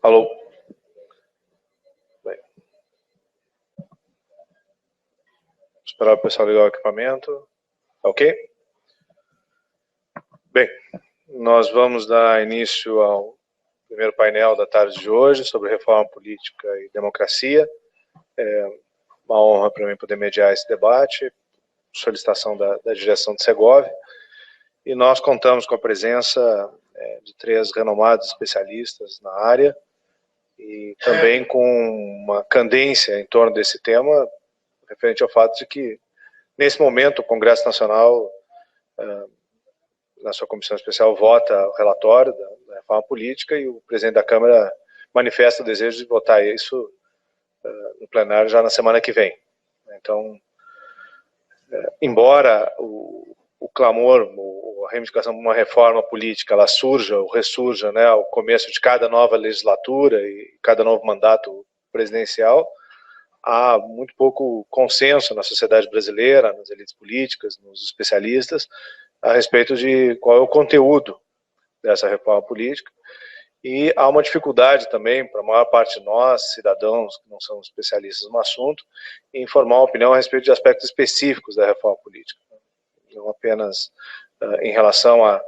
Alô? Bem. Esperar o pessoal ligar o equipamento. Ok? Bem, nós vamos dar início ao primeiro painel da tarde de hoje sobre reforma política e democracia. É uma honra para mim poder mediar esse debate, solicitação da direção de Segovia. E nós contamos com a presença de 3 renomados especialistas na área e também com uma candência em torno desse tema, referente ao fato de que, nesse momento, o Congresso Nacional, na sua comissão especial, vota o relatório da reforma política e o presidente da Câmara manifesta o desejo de votar isso no plenário já na semana que vem. Então, embora o clamor, a reivindicação de uma reforma política, ela surja ou ressurja, né, ao começo de cada nova legislatura e cada novo mandato presidencial, há muito pouco consenso na sociedade brasileira, nas elites políticas, nos especialistas, a respeito de qual é o conteúdo dessa reforma política. E há uma dificuldade também, para a maior parte de nós, cidadãos que não são especialistas no assunto, em formar uma opinião a respeito de aspectos específicos da reforma política. Não apenas em relação a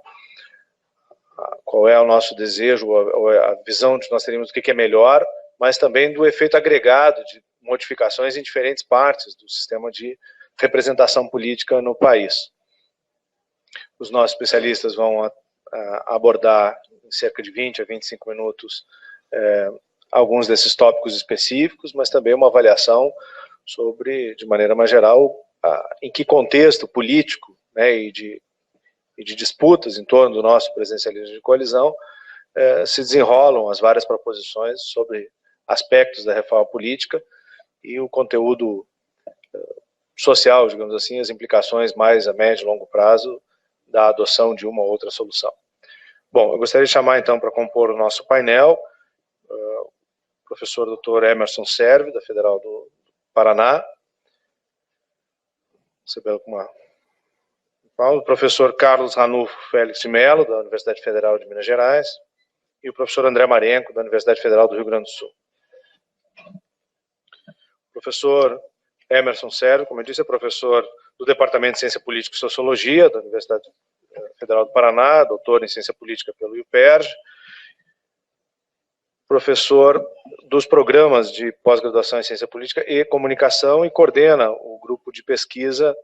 qual é o nosso desejo, ou a visão que nós teríamos do que é melhor, mas também do efeito agregado de modificações em diferentes partes do sistema de representação política no país. Os nossos especialistas vão abordar em cerca de 20 a 25 minutos alguns desses tópicos específicos, mas também uma avaliação sobre, de maneira mais geral, em que contexto político, né, e de disputas em torno do nosso presidencialismo de coalizão se desenrolam as várias proposições sobre aspectos da reforma política e o conteúdo social, digamos assim, as implicações mais a médio e longo prazo da adoção de uma ou outra solução. Bom, eu gostaria de chamar então para compor o nosso painel o professor Dr. Emerson Servi, da Federal do Paraná, o professor Carlos Ranulfo Félix de Mello, da Universidade Federal de Minas Gerais, e o professor André Marenco, da Universidade Federal do Rio Grande do Sul. O professor Emerson Servi, como eu disse, é professor do Departamento de Ciência Política e Sociologia da Universidade Federal do Paraná, doutor em Ciência Política pelo UPERJ, professor dos programas de pós-graduação em Ciência Política e Comunicação e coordena o grupo de pesquisa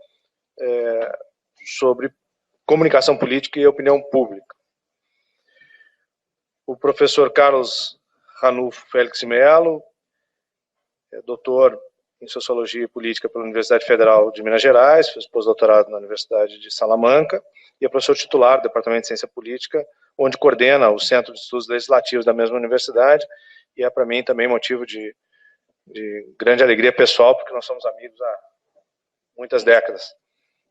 sobre comunicação política e opinião pública. O professor Carlos Ranulfo Félix de Mello é doutor em Sociologia e Política pela Universidade Federal de Minas Gerais, fez pós-doutorado na Universidade de Salamanca e é professor titular do Departamento de Ciência Política, onde coordena o Centro de Estudos Legislativos da mesma universidade, e é para mim também motivo de grande alegria pessoal, porque nós somos amigos há muitas décadas,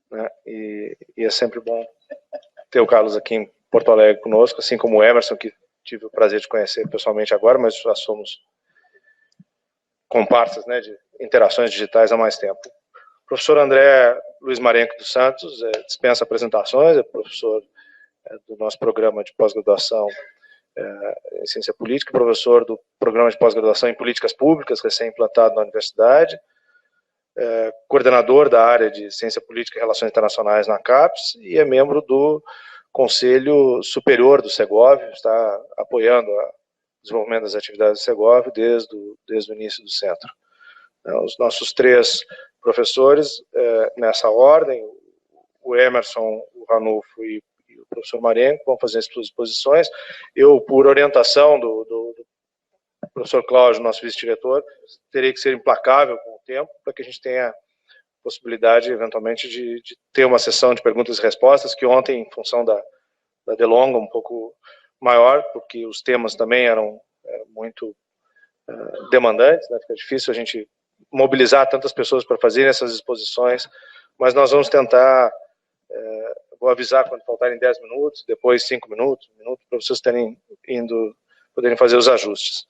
né? E é sempre bom ter o Carlos aqui em Porto Alegre conosco, assim como o Emerson, que tive o prazer de conhecer pessoalmente agora, mas já somos comparsas, né, de interações digitais há mais tempo. O professor André Luiz Marenco dos Santos dispensa apresentações, é professor do nosso programa de pós-graduação em Ciência Política, professor do programa de pós-graduação em Políticas Públicas, recém-implantado na universidade, coordenador da área de Ciência Política e Relações Internacionais na CAPES e é membro do Conselho Superior do Segovia, está apoiando o desenvolvimento das atividades do Segovia desde o início do centro. Os nossos 3 professores, nessa ordem, o Emerson, o Ranulfo e o professor Marenco, vão fazer as suas exposições. Eu, por orientação do professor Cláudio, nosso vice-diretor, terei que ser implacável com o tempo, para que a gente tenha possibilidade, eventualmente, de ter uma sessão de perguntas e respostas, que ontem, em função da delonga um pouco maior, porque os temas também eram muito demandantes, né? Fica difícil a gente mobilizar tantas pessoas para fazerem essas exposições, mas nós vamos tentar, vou avisar quando faltarem 10 minutos, depois 5 minutos, 1 minuto, para vocês poderem fazer os ajustes.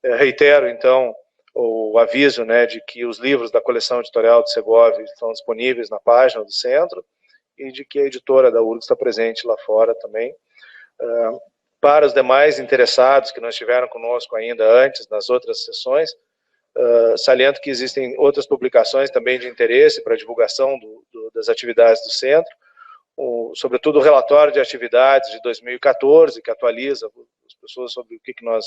Reitero, então, o aviso, né, de que os livros da coleção editorial de Segovia estão disponíveis na página do centro e de que a editora da URGS está presente lá fora também. para os demais interessados que não estiveram conosco ainda antes, nas outras sessões, saliento que existem outras publicações também de interesse para divulgação das atividades do centro, sobretudo o relatório de atividades de 2014, que atualiza as pessoas sobre o que nós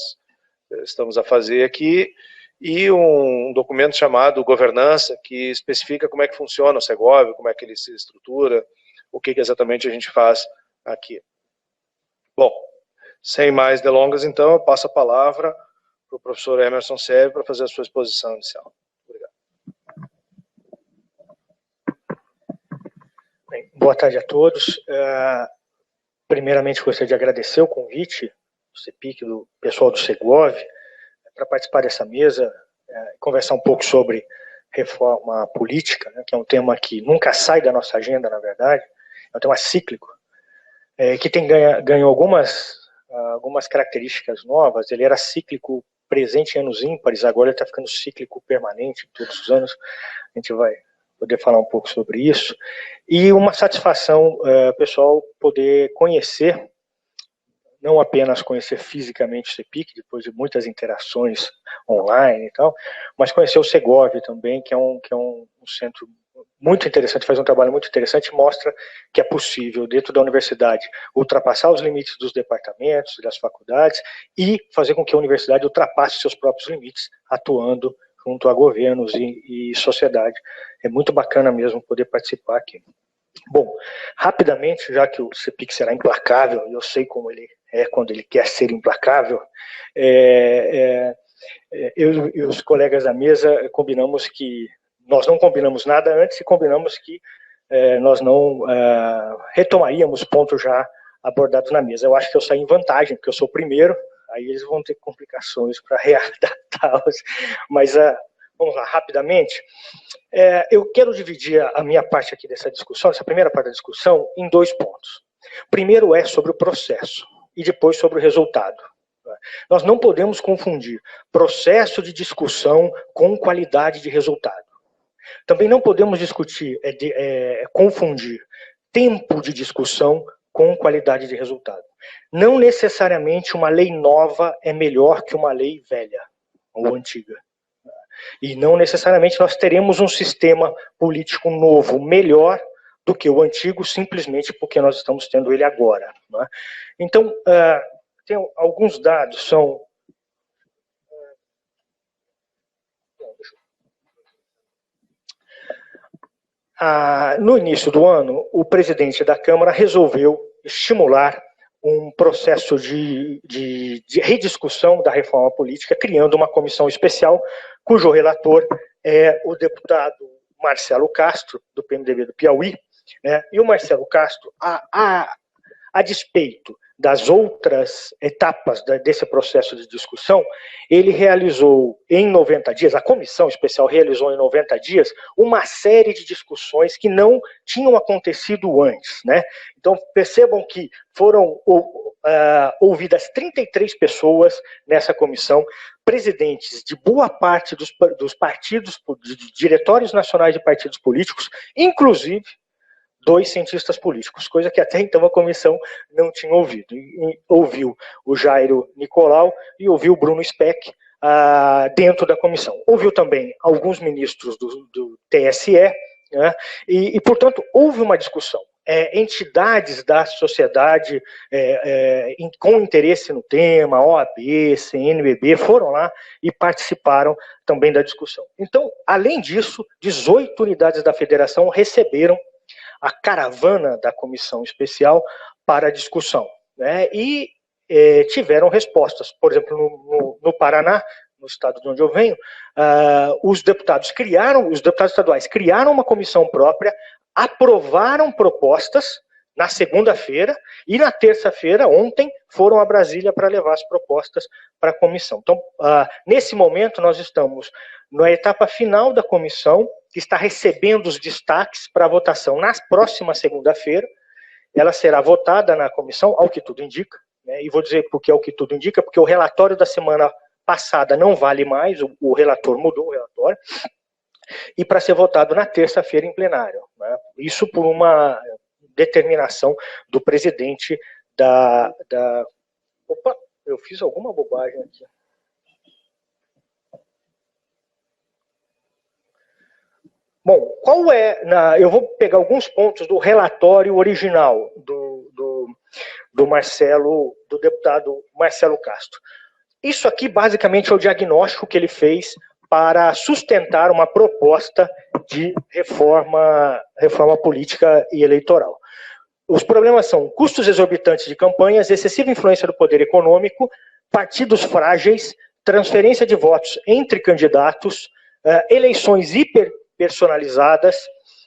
estamos a fazer aqui, e um documento chamado Governança, que especifica como é que funciona o Segovia, como é que ele se estrutura, o que exatamente a gente faz aqui. Bom, sem mais delongas, então, eu passo a palavra para o professor Emerson Seve para fazer a sua exposição inicial. Obrigado. Bem, boa tarde a todos. Primeiramente, gostaria de agradecer o convite do CEPIC, do pessoal do Segovia, para participar dessa mesa, conversar um pouco sobre reforma política, né, que é um tema que nunca sai da nossa agenda, na verdade, é um tema cíclico, que ganhou algumas características novas. Ele era cíclico presente em anos ímpares, agora ele está ficando cíclico permanente, todos os anos. A gente vai poder falar um pouco sobre isso. E uma satisfação, pessoal, poder conhecer, não apenas conhecer fisicamente o CEPIC, depois de muitas interações online e tal, mas conhecer o Segovia também, que é um centro muito interessante, faz um trabalho muito interessante, mostra que é possível, dentro da universidade, ultrapassar os limites dos departamentos, das faculdades, e fazer com que a universidade ultrapasse seus próprios limites, atuando junto a governos e sociedade. É muito bacana mesmo poder participar aqui. Bom, rapidamente, já que o CEPIC será implacável, e eu sei como ele é quando ele quer ser implacável, eu e os colegas da mesa combinamos que nós não combinamos nada antes e combinamos que nós não retomaríamos pontos já abordados na mesa. Eu acho que eu saí em vantagem, porque eu sou o primeiro, aí eles vão ter complicações para readaptá-los, mas vamos lá, rapidamente. Eu quero dividir a minha parte aqui dessa discussão, essa primeira parte da discussão, em dois pontos. Primeiro é sobre o processo, e depois sobre o resultado. Nós não podemos confundir processo de discussão com qualidade de resultado. Também não podemos confundir tempo de discussão com qualidade de resultado. Não necessariamente uma lei nova é melhor que uma lei velha ou antiga. E não necessariamente nós teremos um sistema político novo melhor do que o antigo, simplesmente porque nós estamos tendo ele agora. Não é? Então, tem alguns dados, são... no início do ano, o presidente da Câmara resolveu estimular um processo de rediscussão da reforma política, criando uma comissão especial, cujo relator é o deputado Marcelo Castro, do PMDB do Piauí, né? E o Marcelo Castro, a despeito das outras etapas desse processo de discussão, ele realizou em 90 dias, a comissão especial realizou em 90 dias, uma série de discussões que não tinham acontecido antes, né? Então, percebam que foram ouvidas 33 pessoas nessa comissão, presidentes de boa parte dos partidos, de diretórios nacionais de partidos políticos, inclusive 2 cientistas políticos, coisa que até então a comissão não tinha ouvido. E ouviu o Jairo Nicolau e ouviu o Bruno Speck dentro da comissão. Ouviu também alguns ministros do TSE, né, e, portanto, houve uma discussão. Entidades da sociedade com interesse no tema, OAB, CNBB, foram lá e participaram também da discussão. Então, além disso, 18 unidades da federação receberam a caravana da comissão especial para a discussão, né? E tiveram respostas. Por exemplo, no Paraná, no estado de onde eu venho, os deputados estaduais criaram uma comissão própria, aprovaram propostas na segunda-feira e na terça-feira, ontem, foram a Brasília para levar as propostas para a comissão. Então, nesse momento, nós estamos na etapa final da comissão, que está recebendo os destaques para votação na próxima segunda-feira. Ela será votada na comissão, ao que tudo indica, né? E vou dizer porque é o que tudo indica, porque o relatório da semana passada não vale mais, o relator mudou o relatório, e para ser votado na terça-feira em plenário, né? Isso por uma determinação do presidente Opa, eu fiz alguma bobagem aqui. Bom, eu vou pegar alguns pontos do relatório original do Marcelo, do deputado Marcelo Castro. Isso aqui, basicamente, é o diagnóstico que ele fez para sustentar uma proposta de reforma política e eleitoral. Os problemas são custos exorbitantes de campanhas, excessiva influência do poder econômico, partidos frágeis, transferência de votos entre candidatos, eleições hiperpersonalizadas,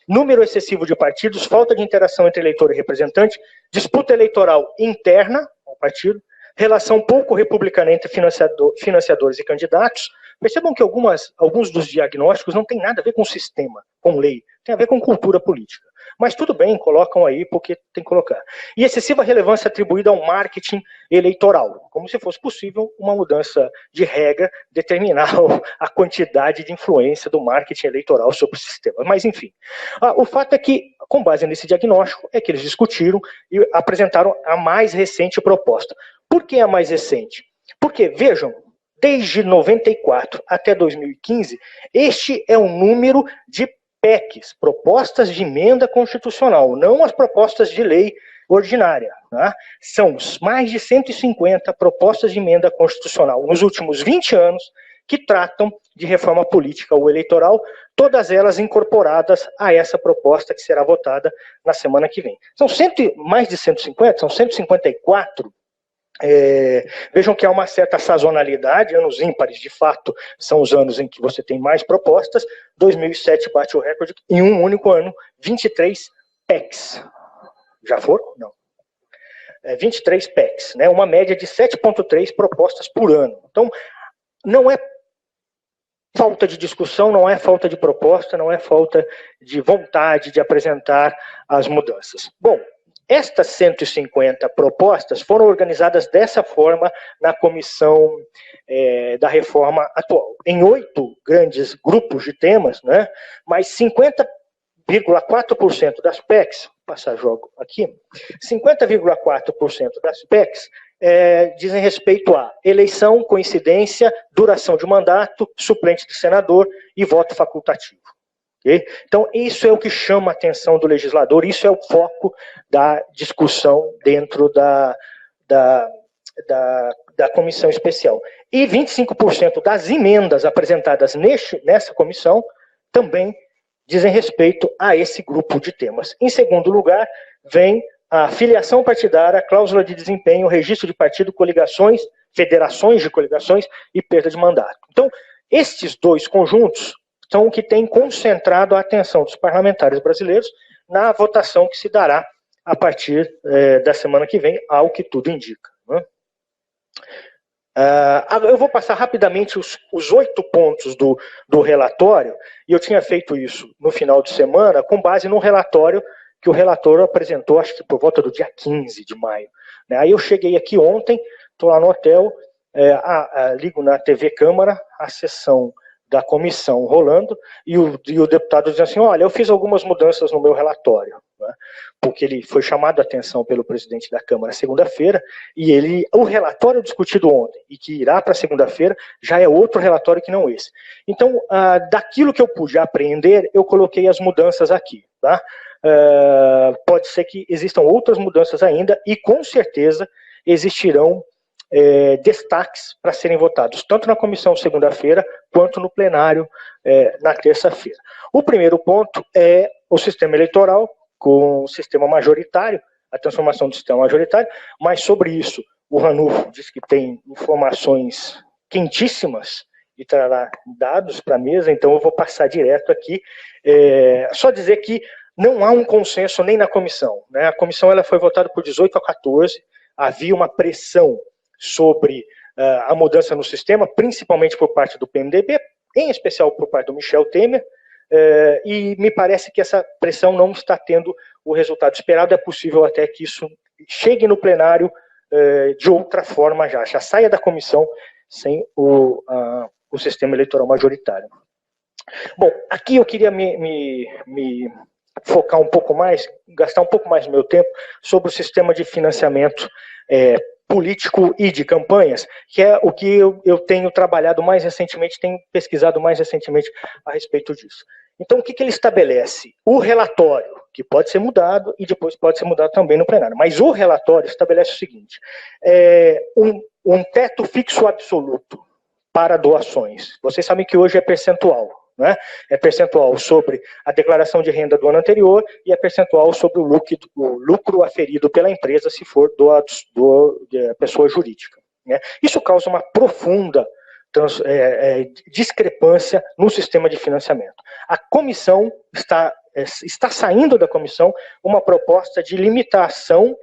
número excessivo de partidos, falta de interação entre eleitor e representante, disputa eleitoral interna ao partido, relação pouco republicana entre financiadores e candidatos. Percebam que alguns dos diagnósticos não tem nada a ver com sistema, com lei, tem a ver com cultura política. Mas tudo bem, colocam aí porque tem que colocar. E excessiva relevância atribuída ao marketing eleitoral, como se fosse possível uma mudança de regra determinar a quantidade de influência do marketing eleitoral sobre o sistema. Mas, enfim, o fato é que, com base nesse diagnóstico, é que eles discutiram e apresentaram a mais recente proposta. Por que a mais recente? Porque, vejam, desde 94 até 2015, este é o número de PECs, propostas de emenda constitucional, não as propostas de lei ordinária. Tá? São mais de 150 propostas de emenda constitucional nos últimos 20 anos que tratam de reforma política ou eleitoral, todas elas incorporadas a essa proposta que será votada na semana que vem. São mais de 150, são 154. Vejam que há uma certa sazonalidade, anos ímpares, de fato, são os anos em que você tem mais propostas. 2007 bate o recorde, em um único ano, 23 PECs. Já foram? Não. 23 PECs, né? Uma média de 7,3 propostas por ano. Então, não é falta de discussão, não é falta de proposta, não é falta de vontade de apresentar as mudanças. Bom, estas 150 propostas foram organizadas dessa forma na comissão da reforma atual, em 8 grandes grupos de temas, né? Mas 50,4% das PECs, vou passar jogo aqui, 50,4% das PECs dizem respeito a eleição, coincidência, duração de mandato, suplente de senador e voto facultativo. Okay? Então, isso é o que chama a atenção do legislador, isso é o foco da discussão dentro da comissão especial. E 25% das emendas apresentadas nessa comissão também dizem respeito a esse grupo de temas. Em segundo lugar, vem a filiação partidária, cláusula de desempenho, registro de partido, coligações, federações de coligações e perda de mandato. Então, estes dois conjuntos são o que tem concentrado a atenção dos parlamentares brasileiros na votação que se dará a partir da semana que vem, ao que tudo indica. Né? Eu vou passar rapidamente os 8 pontos do relatório, e eu tinha feito isso no final de semana, com base no relatório que o relator apresentou, acho que por volta do dia 15 de maio. Né? Aí eu cheguei aqui ontem, estou lá no hotel, ligo na TV Câmara, a sessão da comissão rolando, e o deputado diz assim, olha, eu fiz algumas mudanças no meu relatório, né? Porque ele foi chamado a atenção pelo presidente da Câmara segunda-feira, e o relatório discutido ontem, e que irá para segunda-feira, já é outro relatório que não esse. Então, daquilo que eu pude apreender, eu coloquei as mudanças aqui, tá? Pode ser que existam outras mudanças ainda, e com certeza existirão destaques para serem votados, tanto na comissão segunda-feira, quanto no plenário na terça-feira. O primeiro ponto é o sistema eleitoral, com o sistema majoritário, a transformação do sistema majoritário, mas sobre isso o Ranulfo diz que tem informações quentíssimas e trará dados para a mesa, então eu vou passar direto aqui. Só dizer que não há um consenso nem na comissão, né? A comissão ela foi votada por 18-14, havia uma pressão sobre a mudança no sistema, principalmente por parte do PMDB, em especial por parte do Michel Temer, e me parece que essa pressão não está tendo o resultado esperado, é possível até que isso chegue no plenário de outra forma já saia da comissão sem o sistema eleitoral majoritário. Bom, aqui eu queria me focar um pouco mais, gastar um pouco mais do meu tempo sobre o sistema de financiamento político e de campanhas, que é o que eu tenho trabalhado mais recentemente, tenho pesquisado mais recentemente a respeito disso. Então, o que ele estabelece? O relatório, que pode ser mudado e depois pode ser mudado também no plenário, mas o relatório estabelece o seguinte, um teto fixo absoluto para doações. Vocês sabem que hoje é percentual, né? É percentual sobre a declaração de renda do ano anterior e é percentual sobre o lucro aferido pela empresa se for doado de pessoa jurídica, né? Isso causa uma profunda discrepância no sistema de financiamento. A comissão está saindo da comissão uma proposta de limitação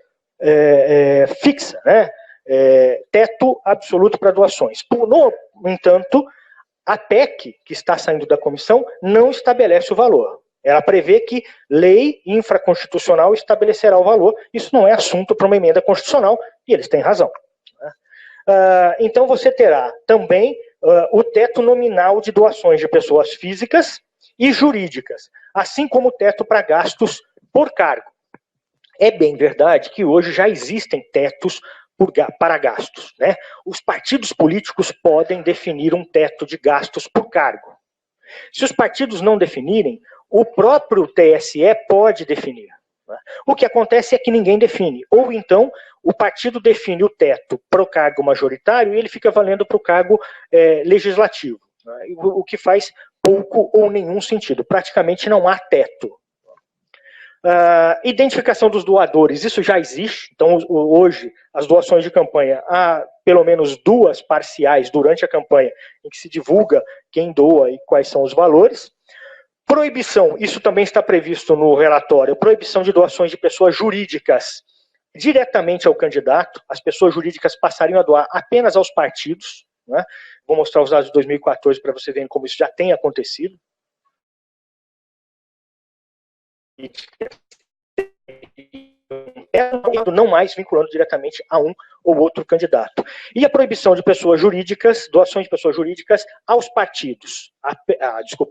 fixa, né? Teto absoluto para doações. No entanto, a PEC, que está saindo da comissão, não estabelece o valor. Ela prevê que lei infraconstitucional estabelecerá o valor. Isso não é assunto para uma emenda constitucional, e eles têm razão. Então você terá também o teto nominal de doações de pessoas físicas e jurídicas, assim como o teto para gastos por cargo. É bem verdade que hoje já existem tetos para gastos, né? Os partidos políticos podem definir um teto de gastos por cargo. Se os partidos não definirem, o próprio TSE pode definir. O que acontece é que ninguém define. Ou então, o partido define o teto para o cargo majoritário e ele fica valendo para o cargo legislativo, né? O que faz pouco ou nenhum sentido. Praticamente não há teto. Identificação dos doadores, isso já existe. Então, hoje, as doações de campanha, há pelo menos 2 parciais durante a campanha em que se divulga quem doa e quais são os valores. Proibição, isso também está previsto no relatório, proibição de doações de pessoas jurídicas diretamente ao candidato. As pessoas jurídicas passariam a doar apenas aos partidos, né? Vou mostrar os dados de 2014 para vocês verem como isso já tem acontecido. Não mais vinculando diretamente a um ou outro candidato. E a proibição de pessoas jurídicas, doações de pessoas jurídicas aos partidos,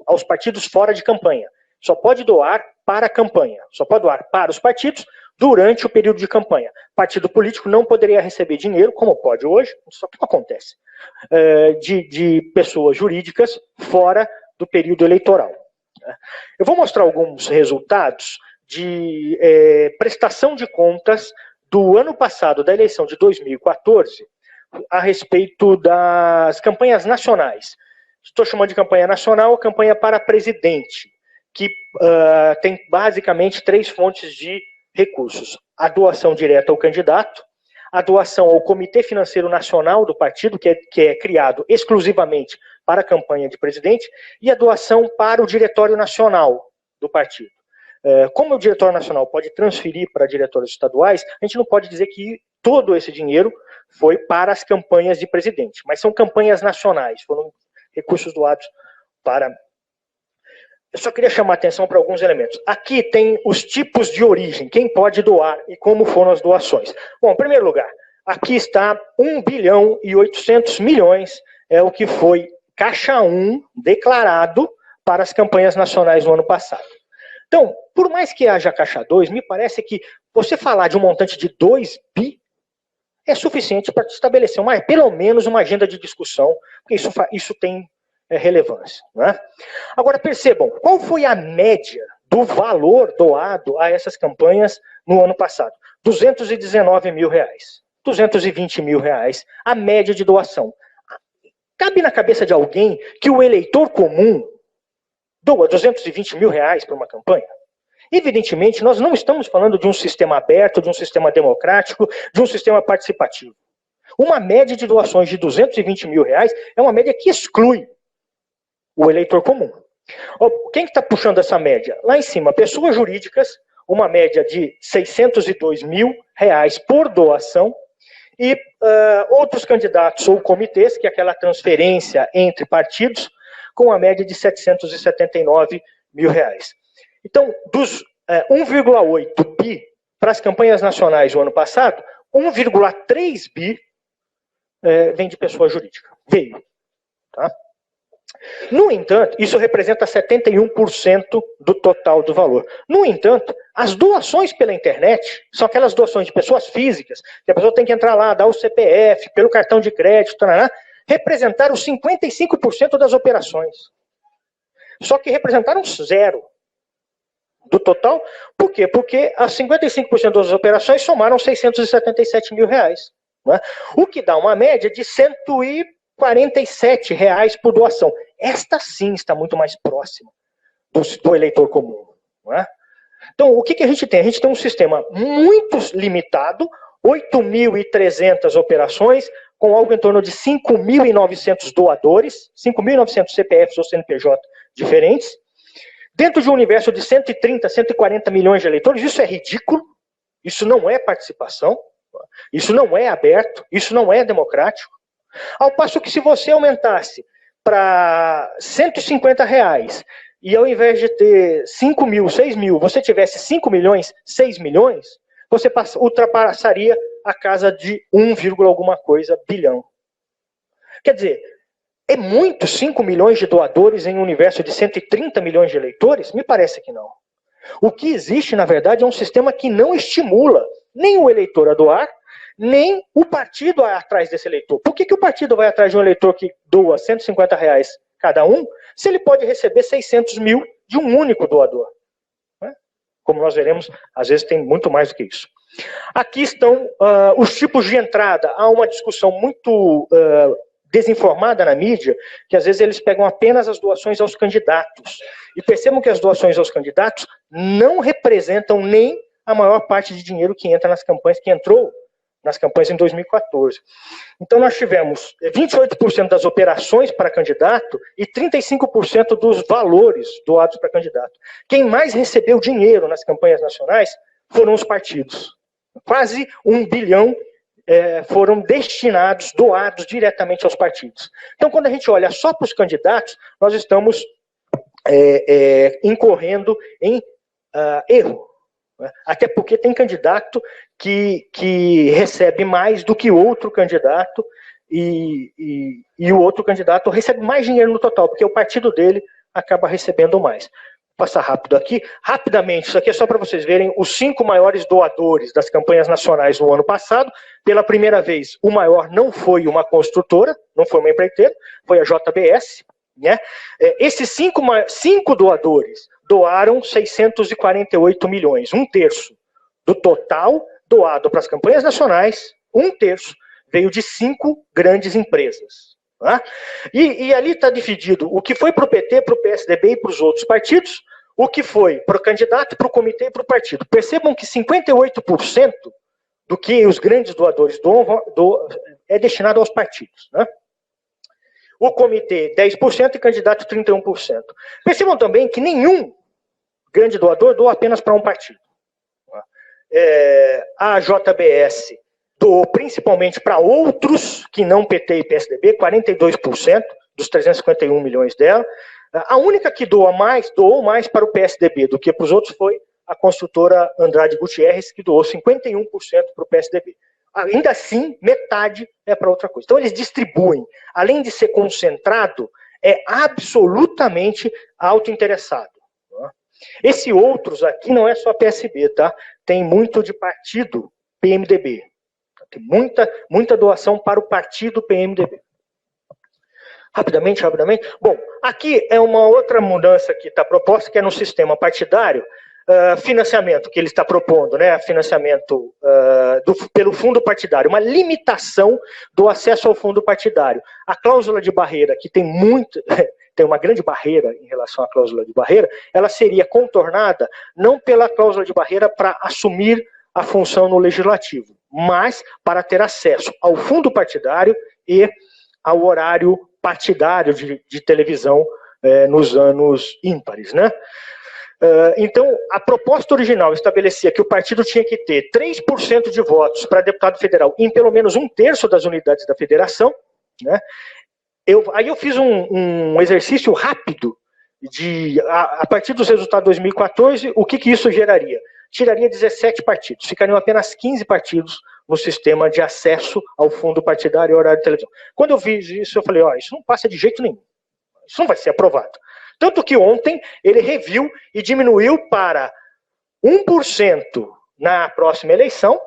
aos partidos fora de campanha. Só pode doar para a campanha, só pode doar para os partidos durante o período de campanha. Partido político não poderia receber dinheiro, como pode hoje, só que não acontece, de pessoas jurídicas fora do período eleitoral. Eu vou mostrar alguns resultados de prestação de contas do ano passado, da eleição de 2014, a respeito das campanhas nacionais. Estou chamando de campanha nacional, campanha para presidente, que tem basicamente 3 fontes de recursos. A doação direta ao candidato, a doação ao Comitê Financeiro Nacional do partido, que é criado exclusivamente para a campanha de presidente, e a doação para o Diretório Nacional do partido. Como o Diretório Nacional pode transferir para diretórios estaduais, a gente não pode dizer que todo esse dinheiro foi para as campanhas de presidente, mas são campanhas nacionais, foram recursos doados para... Eu só queria chamar a atenção para alguns elementos. Aqui tem os tipos de origem, quem pode doar e como foram as doações. Bom, em primeiro lugar, aqui está 1 bilhão e 800 milhões, é o que foi Caixa 1 declarado para as campanhas nacionais no ano passado. Então, por mais que haja Caixa 2, me parece que você falar de um montante de 2 bi é suficiente para estabelecer pelo menos uma agenda de discussão, porque isso tem relevância, né? Agora, percebam, qual foi a média do valor doado a essas campanhas no ano passado? 219 mil reais, 220 mil reais, a média de doação. Cabe na cabeça de alguém que o eleitor comum doa 220 mil reais para uma campanha? Evidentemente, nós não estamos falando de um sistema aberto, de um sistema democrático, de um sistema participativo. Uma média de doações de 220 mil reais é uma média que exclui o eleitor comum. Quem está puxando essa média? Lá em cima, pessoas jurídicas, uma média de 602 mil reais por doação, e outros candidatos ou comitês, que é aquela transferência entre partidos, com a média de 779 mil reais. Então, dos 1,8 bi para as campanhas nacionais no ano passado, 1,3 bi vem de pessoa jurídica. Veio. Tá? No entanto, isso representa 71% do total do valor. No entanto, as doações pela internet são aquelas doações de pessoas físicas, que a pessoa tem que entrar lá, dar o CPF, pelo cartão de crédito, representaram 55% das operações. Só que representaram zero do total. Por quê? Porque as 55% das operações somaram 677 mil reais. Né? O que dá uma média de R$147 por doação. Esta sim está muito mais próxima do eleitor comum. Né? Então, o que a gente tem? A gente tem um sistema muito limitado, 8.300 operações, com algo em torno de 5.900 doadores, 5.900 CPFs ou CNPJ diferentes, dentro de um universo de 130, 140 milhões de eleitores. Isso é ridículo, isso não é participação, isso não é aberto, isso não é democrático. Ao passo que se você aumentasse para R$150 e ao invés de ter 5 mil, 6 mil, você tivesse 5 milhões, 6 milhões, você ultrapassaria a casa de 1, alguma coisa bilhão. Quer dizer, é muito 5 milhões de doadores em um universo de 130 milhões de eleitores? Me parece que não. O que existe, na verdade, é um sistema que não estimula nem o eleitor a doar, nem o partido a atrás desse eleitor. Por que o partido vai atrás de um eleitor que doa R$150 cada um, se ele pode receber 600 mil de um único doador? Como nós veremos, às vezes tem muito mais do que isso. Aqui estão os tipos de entrada. Há uma discussão muito desinformada na mídia, que às vezes eles pegam apenas as doações aos candidatos. E percebam que as doações aos candidatos não representam nem a maior parte de dinheiro que entra nas campanhas, que entrou nas campanhas em 2014. Então nós tivemos 28% das operações para candidato e 35% dos valores doados para candidato. Quem mais recebeu dinheiro nas campanhas nacionais foram os partidos. Quase 1 bilhão foram destinados, doados diretamente aos partidos. Então quando a gente olha só para os candidatos, nós estamos incorrendo em erro. Até porque tem candidato que recebe mais do que outro candidato e o outro candidato recebe mais dinheiro no total, porque o partido dele acaba recebendo mais. Vou passar rápido aqui. Rapidamente, isso aqui é só para vocês verem os 5 maiores doadores das campanhas nacionais no ano passado. Pela primeira vez, o maior não foi uma construtora, não foi uma empreiteira, foi a JBS. Né? Esses 5 doadores doaram 648 milhões, 1/3 do total doado para as campanhas nacionais, 1/3 veio de 5 grandes empresas. Tá? E ali está dividido o que foi para o PT, para o PSDB e para os outros partidos, o que foi para o candidato, para o comitê e para o partido. Percebam que 58% do que os grandes doadores doam é destinado aos partidos. Né? O comitê 10% e candidato 31%. Percebam também que nenhum grande doador doa apenas para um partido. A JBS doou principalmente para outros que não PT e PSDB, 42% dos 351 milhões dela. A única que doou mais para o PSDB do que para os outros foi a construtora Andrade Gutierrez, que doou 51% para o PSDB. Ainda assim, metade é para outra coisa. Então eles distribuem, além de ser concentrado, é absolutamente autointeressado. Esse outros aqui não é só PSB, tá? Tem muito de partido PMDB. Tem muita doação para o partido PMDB. Rapidamente. Bom, aqui é uma outra mudança que está proposta, que é no sistema partidário. Financiamento que ele está propondo, né? Financiamento pelo fundo partidário, uma limitação do acesso ao fundo partidário. A cláusula de barreira, que tem uma grande barreira em relação à cláusula de barreira, ela seria contornada não pela cláusula de barreira para assumir a função no legislativo, mas para ter acesso ao fundo partidário e ao horário partidário de televisão nos anos ímpares, né? Então, a proposta original estabelecia que o partido tinha que ter 3% de votos para deputado federal em pelo menos 1/3 das unidades da federação. Né? Aí eu fiz um exercício rápido a partir dos resultados de 2014, o que isso geraria? Tiraria 17 partidos, ficariam apenas 15 partidos no sistema de acesso ao fundo partidário e horário de televisão. Quando eu vi isso, eu falei, isso não passa de jeito nenhum. Isso não vai ser aprovado. Tanto que ontem ele reviu e diminuiu para 1% na próxima eleição,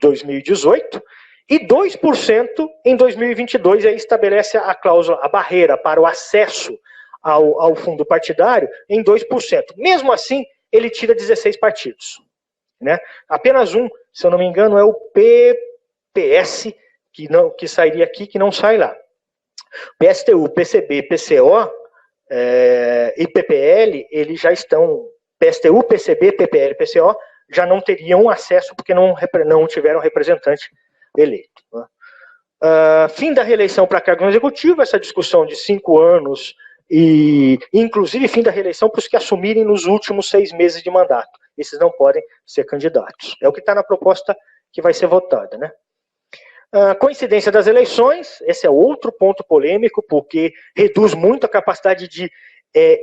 2018, e 2% em 2022, e aí estabelece a cláusula, a barreira para o acesso ao fundo partidário em 2%. Mesmo assim, ele tira 16 partidos. Né? Apenas um, se eu não me engano, é o PPS, que sairia aqui, que não sai lá. PSTU, PCB, PCO e PPL, eles já estão, PSTU, PCB, PPL, PCO, já não teriam acesso porque não tiveram representante eleito. Né? Fim da reeleição para cargo executivo, essa discussão de 5 anos, e inclusive fim da reeleição para os que assumirem nos últimos 6 meses de mandato. Esses não podem ser candidatos. É o que está na proposta que vai ser votada. Né? Coincidência das eleições, esse é outro ponto polêmico, porque reduz muito a capacidade de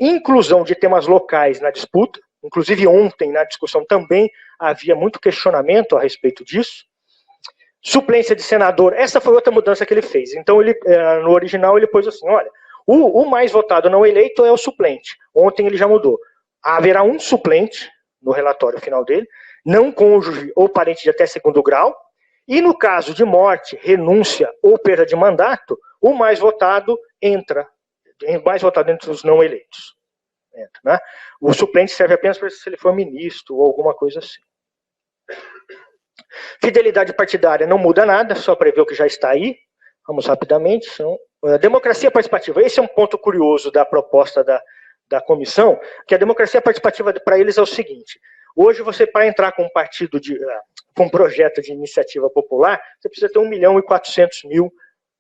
inclusão de temas locais na disputa. Inclusive ontem, na discussão, também havia muito questionamento a respeito disso. Suplência de senador, essa foi outra mudança que ele fez. Então, no original, ele pôs assim, olha, o mais votado não eleito é o suplente. Ontem ele já mudou. Haverá um suplente, no relatório final dele, não cônjuge ou parente de até 2º grau, e no caso de morte, renúncia ou perda de mandato, o mais votado entra, entre os não eleitos. Né? O suplente serve apenas para se ele for ministro ou alguma coisa assim. Fidelidade partidária não muda nada, só prever o que já está aí. Vamos rapidamente. Democracia participativa. Esse é um ponto curioso da proposta da comissão, que a democracia participativa para eles é o seguinte. Hoje você, para entrar com um partido, com um projeto de iniciativa popular, você precisa ter 1.400.000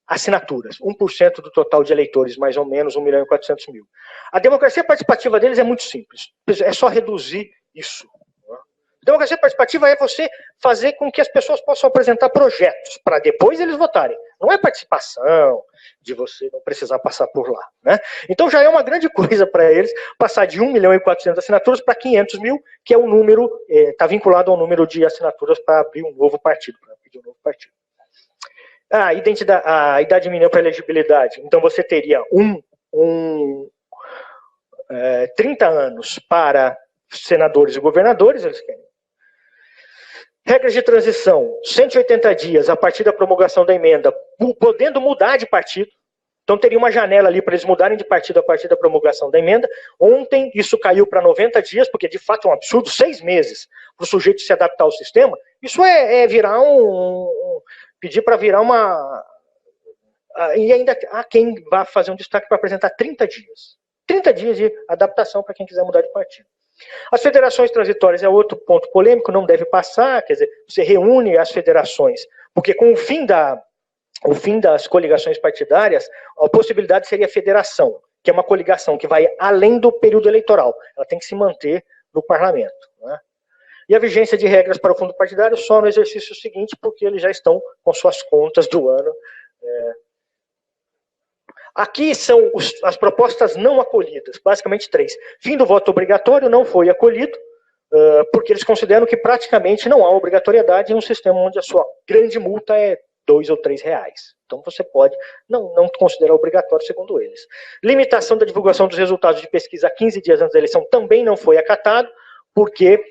assinaturas. 1% do total de eleitores, mais ou menos, 1.400.000. A democracia participativa deles é muito simples. É só reduzir isso. Democracia participativa é você fazer com que as pessoas possam apresentar projetos, para depois eles votarem. Não é participação de você não precisar passar por lá. Né? Então já é uma grande coisa para eles passar de 1.400.000 assinaturas para 500.000, que é o número, está vinculado ao número de assinaturas para abrir um novo partido, para pedir um novo partido. A idade mínima para elegibilidade. Então você teria 30 anos para senadores e governadores, eles querem. Regras de transição, 180 dias a partir da promulgação da emenda, podendo mudar de partido. Então teria uma janela ali para eles mudarem de partido a partir da promulgação da emenda. Ontem isso caiu para 90 dias, porque de fato é um absurdo, 6 meses para o sujeito se adaptar ao sistema. Isso é virar pedir para virar uma... E ainda há quem vá fazer um destaque para apresentar 30 dias. 30 dias de adaptação para quem quiser mudar de partido. As federações transitórias é outro ponto polêmico, não deve passar, quer dizer, você reúne as federações, porque com o fim das coligações partidárias, a possibilidade seria a federação, que é uma coligação que vai além do período eleitoral, ela tem que se manter no parlamento. Né? E a vigência de regras para o fundo partidário só no exercício seguinte, porque eles já estão com suas contas do ano. Aqui são as propostas não acolhidas, basicamente 3. Fim do voto obrigatório não foi acolhido, porque eles consideram que praticamente não há obrigatoriedade em um sistema onde a sua grande multa é R$2 ou R$3. Então você pode não considerar obrigatório, segundo eles. Limitação da divulgação dos resultados de pesquisa a 15 dias antes da eleição também não foi acatado, porque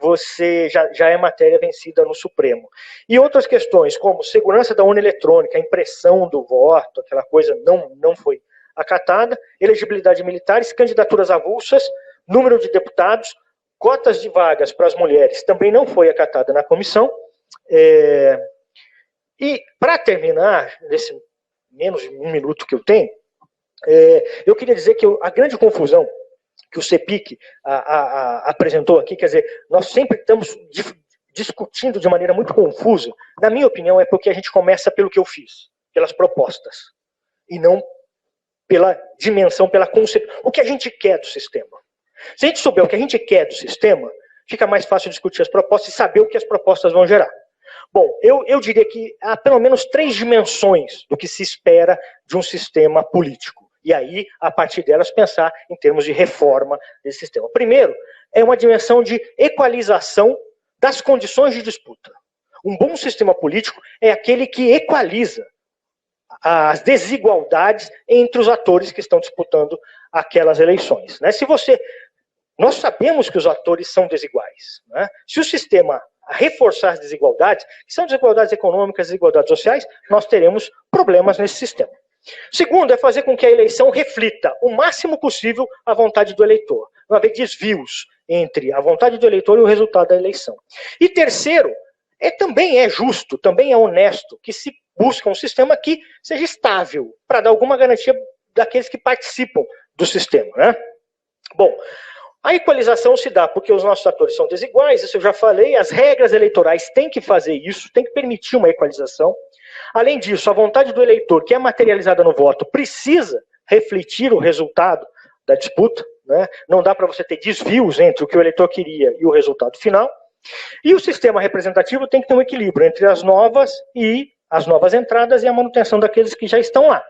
você já é matéria vencida no Supremo. E outras questões, como segurança da urna eletrônica, impressão do voto, aquela coisa não foi acatada, elegibilidade militares, candidaturas avulsas, número de deputados, cotas de vagas para as mulheres também não foi acatada na comissão. E, para terminar, nesse menos de 1 minuto que eu tenho, eu queria dizer que a grande confusão que o CEPIC apresentou aqui, quer dizer, nós sempre estamos discutindo de maneira muito confusa. Na minha opinião, é porque a gente começa pelo que eu fiz, pelas propostas, e não pela dimensão, pela concepção, o que a gente quer do sistema. Se a gente souber o que a gente quer do sistema, fica mais fácil discutir as propostas e saber o que as propostas vão gerar. Bom, eu diria que há pelo menos 3 dimensões do que se espera de um sistema político. E aí, a partir delas, pensar em termos de reforma desse sistema. Primeiro, é uma dimensão de equalização das condições de disputa. Um bom sistema político é aquele que equaliza as desigualdades entre os atores que estão disputando aquelas eleições. Né? Nós sabemos que os atores são desiguais. Né? Se o sistema reforçar as desigualdades, que são desigualdades econômicas, desigualdades sociais, nós teremos problemas nesse sistema. Segundo, é fazer com que a eleição reflita o máximo possível a vontade do eleitor. Não haver desvios entre a vontade do eleitor e o resultado da eleição. E terceiro, também é justo, também é honesto que se busca um sistema que seja estável, para dar alguma garantia daqueles que participam do sistema. Né? Bom, a equalização se dá porque os nossos atores são desiguais, isso eu já falei, as regras eleitorais têm que fazer isso, têm que permitir uma equalização. Além disso, a vontade do eleitor, que é materializada no voto, precisa refletir o resultado da disputa. Né? Não dá para você ter desvios entre o que o eleitor queria e o resultado final. E o sistema representativo tem que ter um equilíbrio entre as novas entradas e a manutenção daqueles que já estão lá.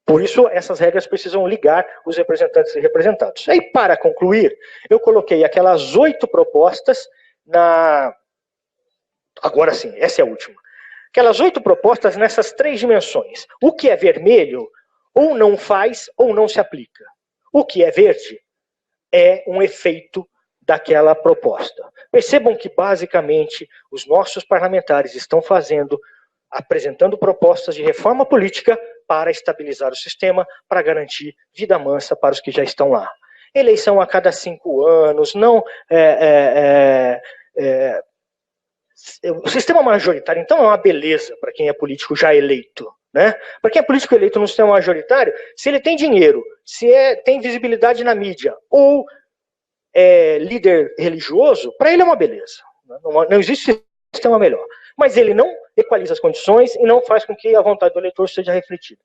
Por isso, essas regras precisam ligar os representantes e representados. Aí, para concluir, eu coloquei aquelas 8 propostas Agora sim, essa é a última. Aquelas 8 propostas nessas 3 dimensões. O que é vermelho, ou não faz, ou não se aplica. O que é verde é um efeito daquela proposta. Percebam que, basicamente, os nossos parlamentares estão apresentando propostas de reforma política para estabilizar o sistema, para garantir vida mansa para os que já estão lá. Eleição a cada 5 anos, não... O sistema majoritário, então, é uma beleza para quem é político já eleito. Né? Para quem é político eleito no sistema majoritário, se ele tem dinheiro, se tem visibilidade na mídia, ou é líder religioso, para ele é uma beleza. Não existe sistema melhor. Mas ele não equaliza as condições e não faz com que a vontade do eleitor seja refletida.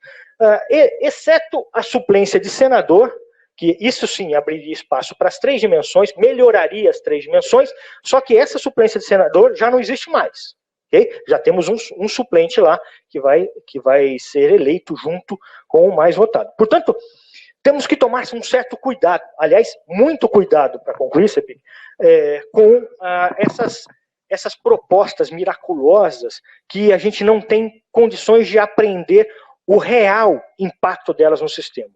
Exceto a suplência de senador, que isso sim abriria espaço para as 3 dimensões, melhoraria as 3 dimensões, só que essa suplência de senador já não existe mais. Okay? Já temos um suplente lá que vai ser eleito junto com o mais votado. Portanto, temos que tomar um certo cuidado, aliás, muito cuidado, para concluir, Cepim, com essas propostas miraculosas que a gente não tem condições de aprender o real impacto delas no sistema.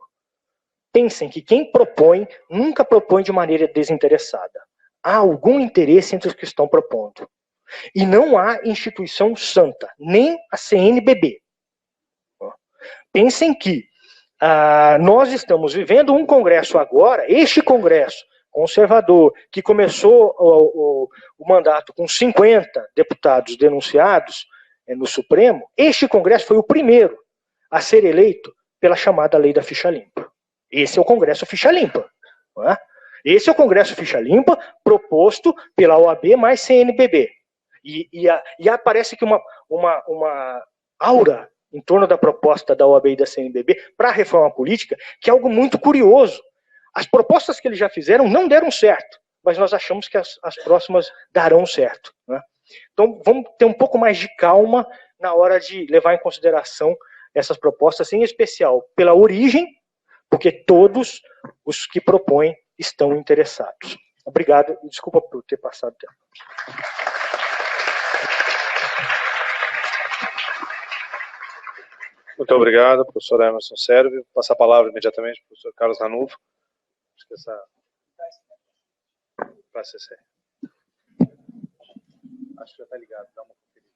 Pensem que quem propõe, nunca propõe de maneira desinteressada. Há algum interesse entre os que estão propondo. E não há instituição santa, nem a CNBB. Pensem que nós estamos vivendo um congresso agora, este congresso conservador, que começou o mandato com 50 deputados denunciados no Supremo, este congresso foi o primeiro a ser eleito pela chamada lei da ficha limpa. Esse é o Congresso Ficha Limpa. Não é? Esse é o Congresso Ficha Limpa proposto pela OAB mais CNBB. E aparece que uma aura em torno da proposta da OAB e da CNBB para a reforma política, que é algo muito curioso. As propostas que eles já fizeram não deram certo, mas nós achamos que as próximas darão certo. Né? Então vamos ter um pouco mais de calma na hora de levar em consideração essas propostas, em especial pela origem, porque todos os que propõem estão interessados. Obrigado e desculpa por ter passado o tempo. Muito obrigado, professor Emerson Servi. Vou passar a palavra imediatamente para o professor Carlos Ranulfo. Acho que essa... Para a CC. Acho que já está ligado. Dá uma conferida.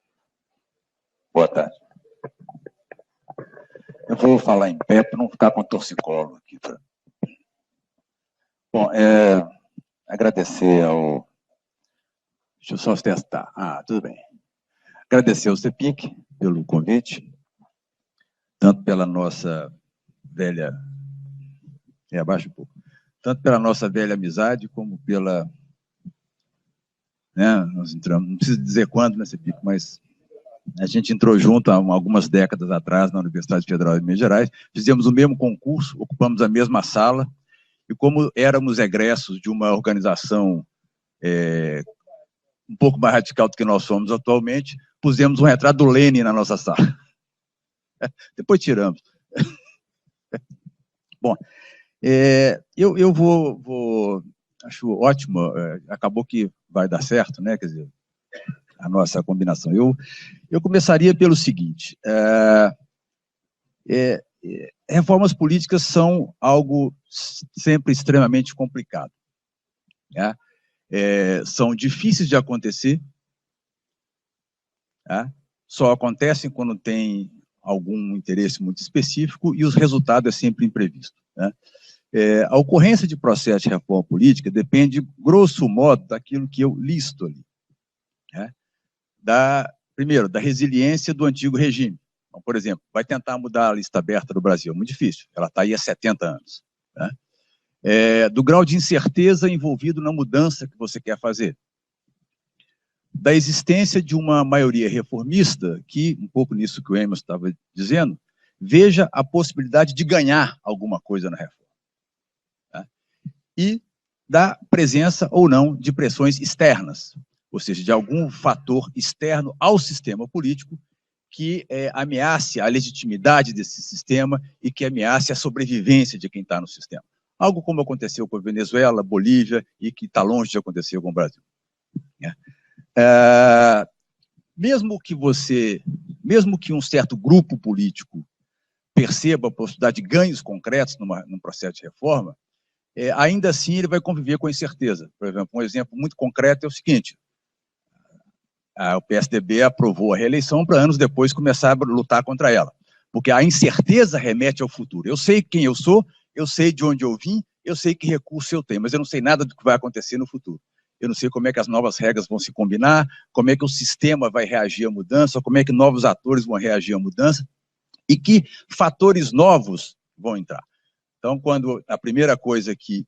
Boa tarde. Eu vou falar em pé para não ficar com torcicolo aqui. Bom, agradecer ao... Deixa eu só testar. Tudo bem. Agradecer ao CEPIC pelo convite, tanto pela nossa velha... abaixa um pouco. Tanto pela nossa velha amizade, como pela... nós entramos, não preciso dizer quando, né, CEPIC, mas... A gente entrou junto há algumas décadas atrás na Universidade Federal de Minas Gerais, fizemos o mesmo concurso, ocupamos a mesma sala, e como éramos egressos de uma organização um pouco mais radical do que nós somos atualmente, pusemos um retrato do Lênin na nossa sala. Depois tiramos. Bom, eu vou... Acho ótimo, acabou que vai dar certo, né, quer dizer... a nossa combinação. Eu começaria pelo seguinte, reformas políticas são algo sempre extremamente complicado, né? São difíceis de acontecer, né? Só acontecem quando tem algum interesse muito específico e os resultados é sempre imprevisto, né? A ocorrência de processo de reforma política depende, grosso modo, daquilo que eu listo ali, né? Primeiro, da resiliência do antigo regime. Então, por exemplo, vai tentar mudar a lista aberta do Brasil, muito difícil, ela está aí há 70 anos, né? Do grau de incerteza envolvido na mudança que você quer fazer, da existência de uma maioria reformista, que, um pouco nisso que o Emerson estava dizendo, veja a possibilidade de ganhar alguma coisa na reforma, tá? E da presença ou não de pressões externas, ou seja, de algum fator externo ao sistema político que ameace a legitimidade desse sistema e que ameace a sobrevivência de quem está no sistema. Algo como aconteceu com a Venezuela, Bolívia, e que está longe de acontecer com o Brasil, né? Mesmo que um certo grupo político perceba a possibilidade de ganhos concretos num processo de reforma, ainda assim ele vai conviver com a incerteza. Por exemplo, um exemplo muito concreto é o seguinte: o PSDB aprovou a reeleição para anos depois começar a lutar contra ela, porque a incerteza remete ao futuro. Eu sei quem eu sou, eu sei de onde eu vim, eu sei que recurso eu tenho, mas eu não sei nada do que vai acontecer no futuro. Eu não sei como é que as novas regras vão se combinar, como é que o sistema vai reagir à mudança, como é que novos atores vão reagir à mudança, e que fatores novos vão entrar. Então, quando a primeira coisa que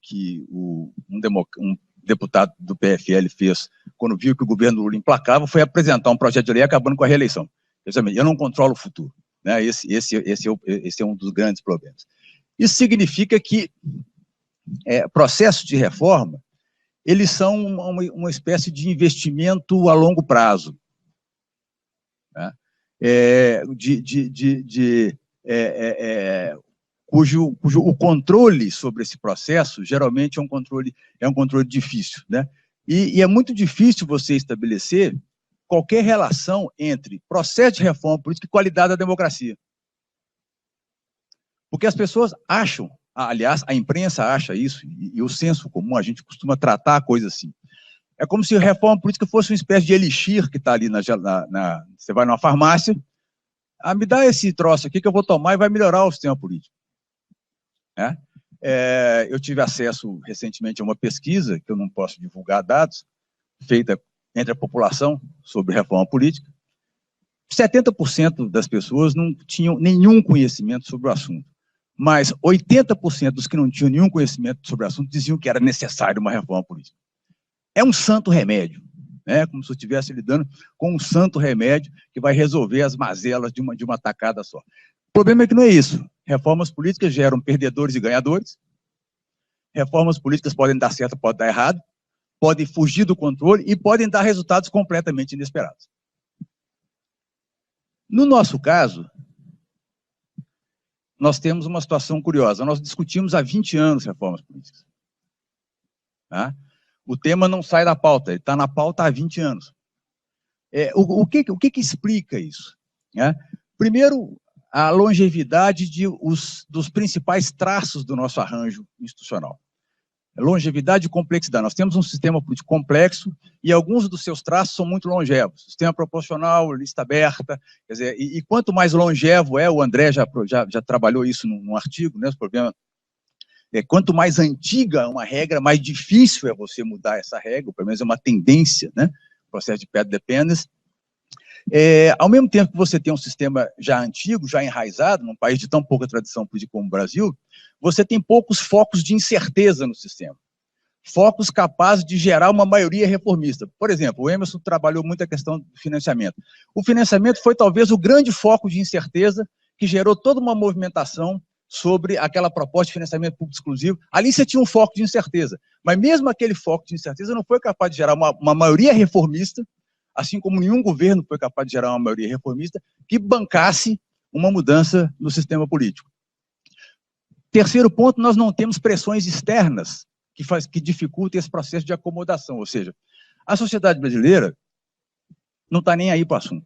um deputado do PFL fez, quando viu que o governo Lula implacava, foi apresentar um projeto de lei acabando com a reeleição. Eu não controlo o futuro, né? Esse é um dos grandes problemas. Isso significa que processos de reforma, eles são uma espécie de investimento a longo prazo, né? Cujo o controle sobre esse processo, geralmente é um controle difícil, né? E é muito difícil você estabelecer qualquer relação entre processo de reforma política e qualidade da democracia. Porque as pessoas acham, aliás, a imprensa acha isso, e o senso comum, a gente costuma tratar a coisa assim. É como se a reforma política fosse uma espécie de elixir que está ali você vai numa farmácia, me dá esse troço aqui que eu vou tomar e vai melhorar o sistema político, né? Eu tive acesso recentemente a uma pesquisa, que eu não posso divulgar dados, feita entre a população sobre reforma política. 70% das pessoas não tinham nenhum conhecimento sobre o assunto, mas 80% dos que não tinham nenhum conhecimento sobre o assunto diziam que era necessário uma reforma política. É um santo remédio, né? Como se eu estivesse lidando com um santo remédio que vai resolver as mazelas de uma tacada só. O problema é que não é isso. Reformas políticas geram perdedores e ganhadores. Reformas políticas podem dar certo, podem dar errado, podem fugir do controle e podem dar resultados completamente inesperados. No nosso caso, nós temos uma situação curiosa. Nós discutimos há 20 anos reformas políticas, tá? O tema não sai da pauta, ele está na pauta há 20 anos. O que explica isso, né? Primeiro, a longevidade dos principais traços do nosso arranjo institucional. Longevidade e complexidade. Nós temos um sistema político complexo e alguns dos seus traços são muito longevos. Sistema proporcional, lista aberta, quer dizer, e quanto mais longevo o André já trabalhou isso num artigo, né? O problema quanto mais antiga uma regra, mais difícil é você mudar essa regra, pelo menos é uma tendência, né? O processo de path dependence. Ao mesmo tempo que você tem um sistema já antigo, já enraizado, num país de tão pouca tradição política como o Brasil, você tem poucos focos de incerteza no sistema. Focos capazes de gerar uma maioria reformista. Por exemplo, o Emerson trabalhou muito a questão do financiamento. O financiamento foi talvez o grande foco de incerteza que gerou toda uma movimentação sobre aquela proposta de financiamento público exclusivo. Ali você tinha um foco de incerteza, mas mesmo aquele foco de incerteza não foi capaz de gerar uma maioria reformista, assim como nenhum governo foi capaz de gerar uma maioria reformista que bancasse uma mudança no sistema político. Terceiro ponto, nós não temos pressões externas que dificultem esse processo de acomodação, ou seja, a sociedade brasileira não está nem aí para o assunto,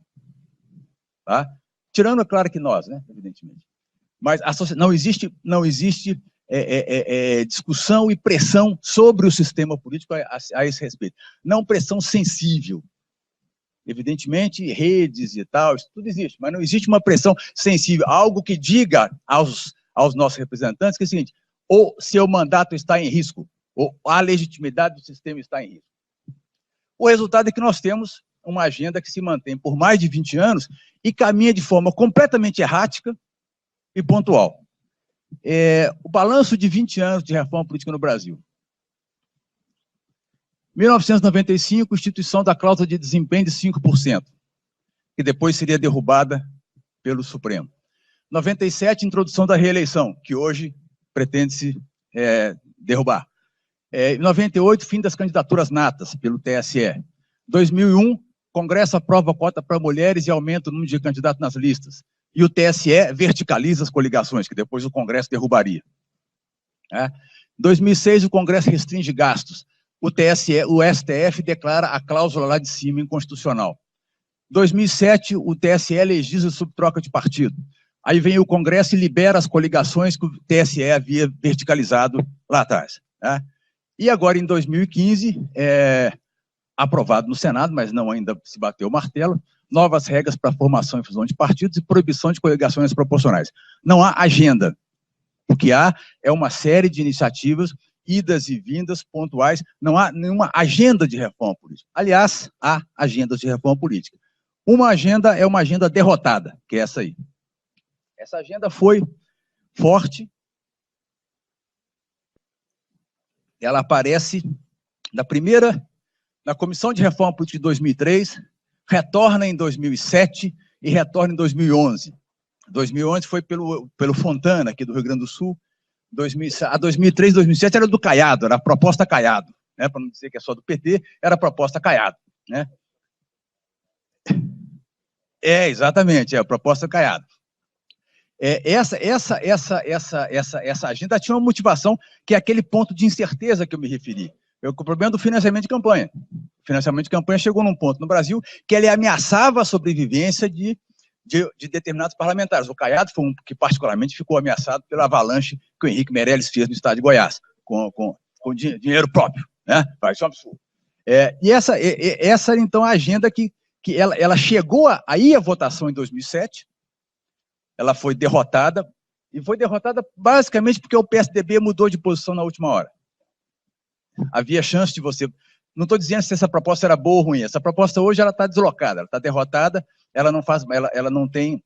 tá? Tirando, é claro que nós, né, evidentemente. Mas não existe discussão e pressão sobre o sistema político a esse respeito. Não pressão sensível. Evidentemente, redes e tal, isso tudo existe, mas não existe uma pressão sensível, algo que diga aos nossos representantes que é o seguinte: ou seu mandato está em risco, ou a legitimidade do sistema está em risco. O resultado é que nós temos uma agenda que se mantém por mais de 20 anos e caminha de forma completamente errática e pontual. O balanço de 20 anos de reforma política no Brasil. 1995, instituição da cláusula de desempenho de 5%, que depois seria derrubada pelo Supremo. 97, introdução da reeleição, que hoje pretende-se derrubar. 98, fim das candidaturas natas pelo TSE. 2001, Congresso aprova cota para mulheres e aumenta o número de candidatos nas listas. E o TSE verticaliza as coligações, que depois o Congresso derrubaria. 2006, o Congresso restringe gastos. O STF declara a cláusula lá de cima inconstitucional. 2007, o TSE legisla sobre troca de partido. Aí vem o Congresso e libera as coligações que o TSE havia verticalizado lá atrás. E agora, em 2015, aprovado no Senado, mas não ainda se bateu o martelo, novas regras para formação e fusão de partidos e proibição de coligações proporcionais. Não há agenda. O que há é uma série de iniciativas, idas e vindas pontuais, não há nenhuma agenda de reforma política. Aliás, há agendas de reforma política. Uma agenda é uma agenda derrotada, que é essa aí. Essa agenda foi forte, ela aparece na Comissão de Reforma Política de 2003, retorna em 2007 e retorna em 2011. 2011 foi pelo Fontana, aqui do Rio Grande do Sul. A 2003, 2007 era do Caiado, era a proposta Caiado, né? Para não dizer que é só do PT, era a proposta Caiado, né? Exatamente, a proposta Caiado. Essa agenda tinha uma motivação que é aquele ponto de incerteza que eu me referi. O problema do financiamento de campanha. O financiamento de campanha chegou num ponto no Brasil que ele ameaçava a sobrevivência de determinados parlamentares. O Caiado foi um que particularmente ficou ameaçado pela avalanche que o Henrique Meirelles fez no estado de Goiás, com dinheiro próprio, né? Isso é um absurdo. E essa era, então, a agenda que ela chegou aí à votação em 2007, ela foi derrotada, e foi derrotada basicamente porque o PSDB mudou de posição na última hora. Havia chance de você... Não estou dizendo se essa proposta era boa ou ruim, essa proposta hoje ela está deslocada, ela está derrotada, ela não tem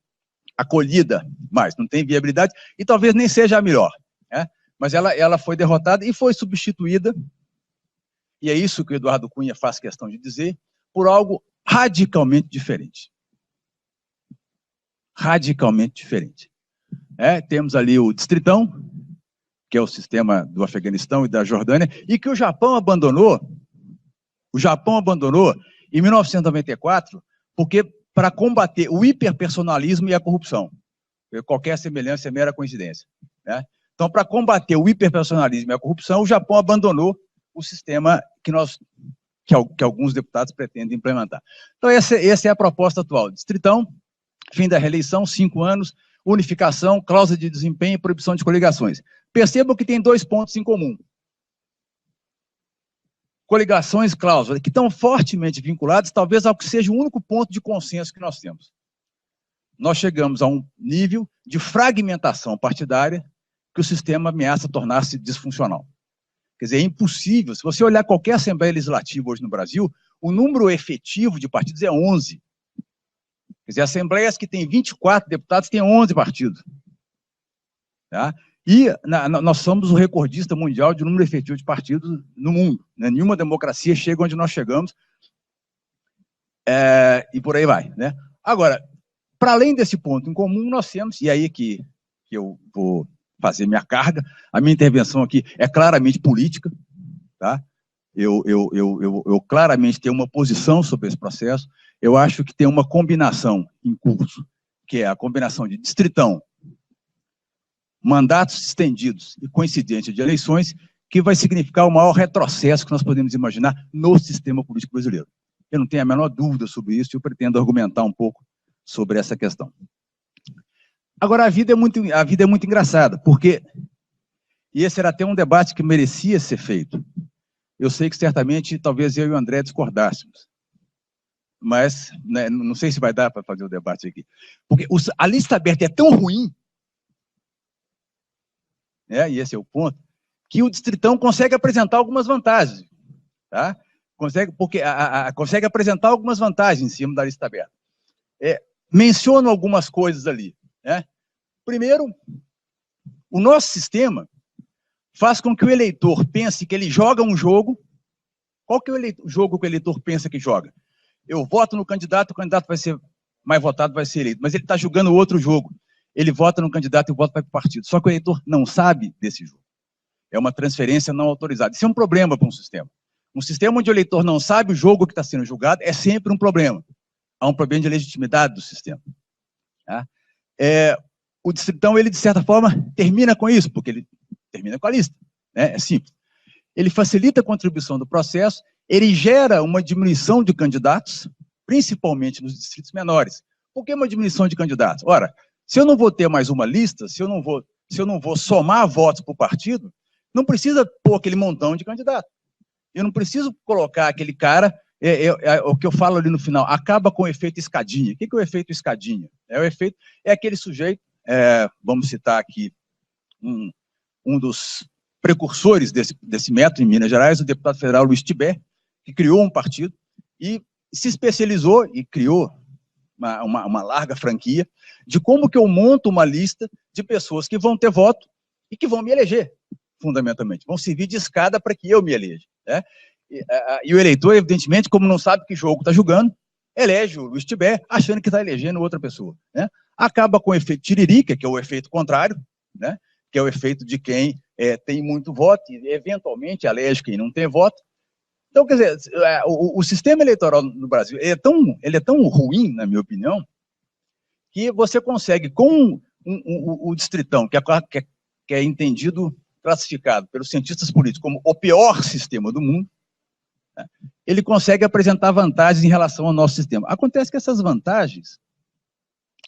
acolhida mais, não tem viabilidade, e talvez nem seja a melhor, né? Mas ela foi derrotada e foi substituída, e é isso que o Eduardo Cunha faz questão de dizer, por algo radicalmente diferente. Radicalmente diferente. Temos ali o Distritão, que é o sistema do Afeganistão e da Jordânia, e que o Japão abandonou em 1994, porque para combater o hiperpersonalismo e a corrupção. Qualquer semelhança é mera coincidência, né? Então, para combater o hiperpersonalismo e a corrupção, o Japão abandonou o sistema que alguns deputados pretendem implementar. Então, essa é a proposta atual. Distritão, fim da reeleição, 5 anos, unificação, cláusula de desempenho e proibição de coligações. Percebam que tem 2 pontos em comum. Coligações, cláusulas, que estão fortemente vinculadas, talvez ao que seja o único ponto de consenso que nós temos. Nós chegamos a um nível de fragmentação partidária que o sistema ameaça tornar-se disfuncional. Quer dizer, é impossível, se você olhar qualquer Assembleia Legislativa hoje no Brasil, o número efetivo de partidos é 11. Quer dizer, assembleias que têm 24 deputados têm 11 partidos. Tá? E nós somos o recordista mundial de número efetivo de partidos no mundo, né? Nenhuma democracia chega onde nós chegamos, e por aí vai, né? Agora, para além desse ponto em comum, nós temos, e aí que eu vou fazer minha carga, a minha intervenção aqui é claramente política, tá? Eu claramente tenho uma posição sobre esse processo. Eu acho que tem uma combinação em curso, que é a combinação de distritão, mandatos estendidos e coincidência de eleições, que vai significar o maior retrocesso que nós podemos imaginar no sistema político brasileiro. Eu não tenho a menor dúvida sobre isso, e eu pretendo argumentar um pouco sobre essa questão. Agora, a vida é muito engraçada, porque, e esse era até um debate que merecia ser feito. Eu sei que, certamente, talvez eu e o André discordássemos. Mas, né, não sei se vai dar para fazer o debate aqui. Porque a lista aberta é tão ruim, né, e esse é o ponto, que o Distritão consegue apresentar algumas vantagens. Tá? Consegue apresentar algumas vantagens em cima da lista aberta. Menciono algumas coisas ali. Né? Primeiro, o nosso sistema faz com que o eleitor pense que ele joga um jogo. Qual que é o jogo que o eleitor pensa que joga? Eu voto no candidato, o candidato vai ser mais votado, vai ser eleito. Mas ele está jogando outro jogo. Ele vota no candidato e o voto vai para o partido. Só que o eleitor não sabe desse jogo. É uma transferência não autorizada. Isso é um problema para um sistema. Um sistema onde o eleitor não sabe o jogo que está sendo julgado é sempre um problema. Há um problema de legitimidade do sistema. Tá? O Distritão, ele, de certa forma, termina com isso, porque ele termina com a lista. Né? É simples. Ele facilita a contribuição do processo, ele gera uma diminuição de candidatos, principalmente nos distritos menores. Por que uma diminuição de candidatos? Ora, se eu não vou ter mais uma lista, se eu não vou somar votos para o partido, não precisa pôr aquele montão de candidatos. Eu não preciso colocar aquele cara, o que eu falo ali no final, acaba com o efeito escadinha. O que é o efeito escadinha? É aquele sujeito, vamos citar aqui um dos precursores desse método em Minas Gerais, o deputado federal Luiz Tibé, que criou um partido e se especializou e criou uma larga franquia de como que eu monto uma lista de pessoas que vão ter voto e que vão me eleger, fundamentalmente. Vão servir de escada para que eu me eleja. Né? E o eleitor, evidentemente, como não sabe que jogo está jogando, elege o Luiz Tibé, achando que está elegendo outra pessoa. Né? Acaba com o efeito tiririca, que é o efeito contrário, né? Que é o efeito de quem tem muito voto e, eventualmente, elege quem não tem voto. Então, quer dizer, o sistema eleitoral no Brasil ele é tão ruim, na minha opinião, que você consegue, com o Distritão, que é entendido, classificado pelos cientistas políticos como o pior sistema do mundo, né, ele consegue apresentar vantagens em relação ao nosso sistema. Acontece que essas vantagens,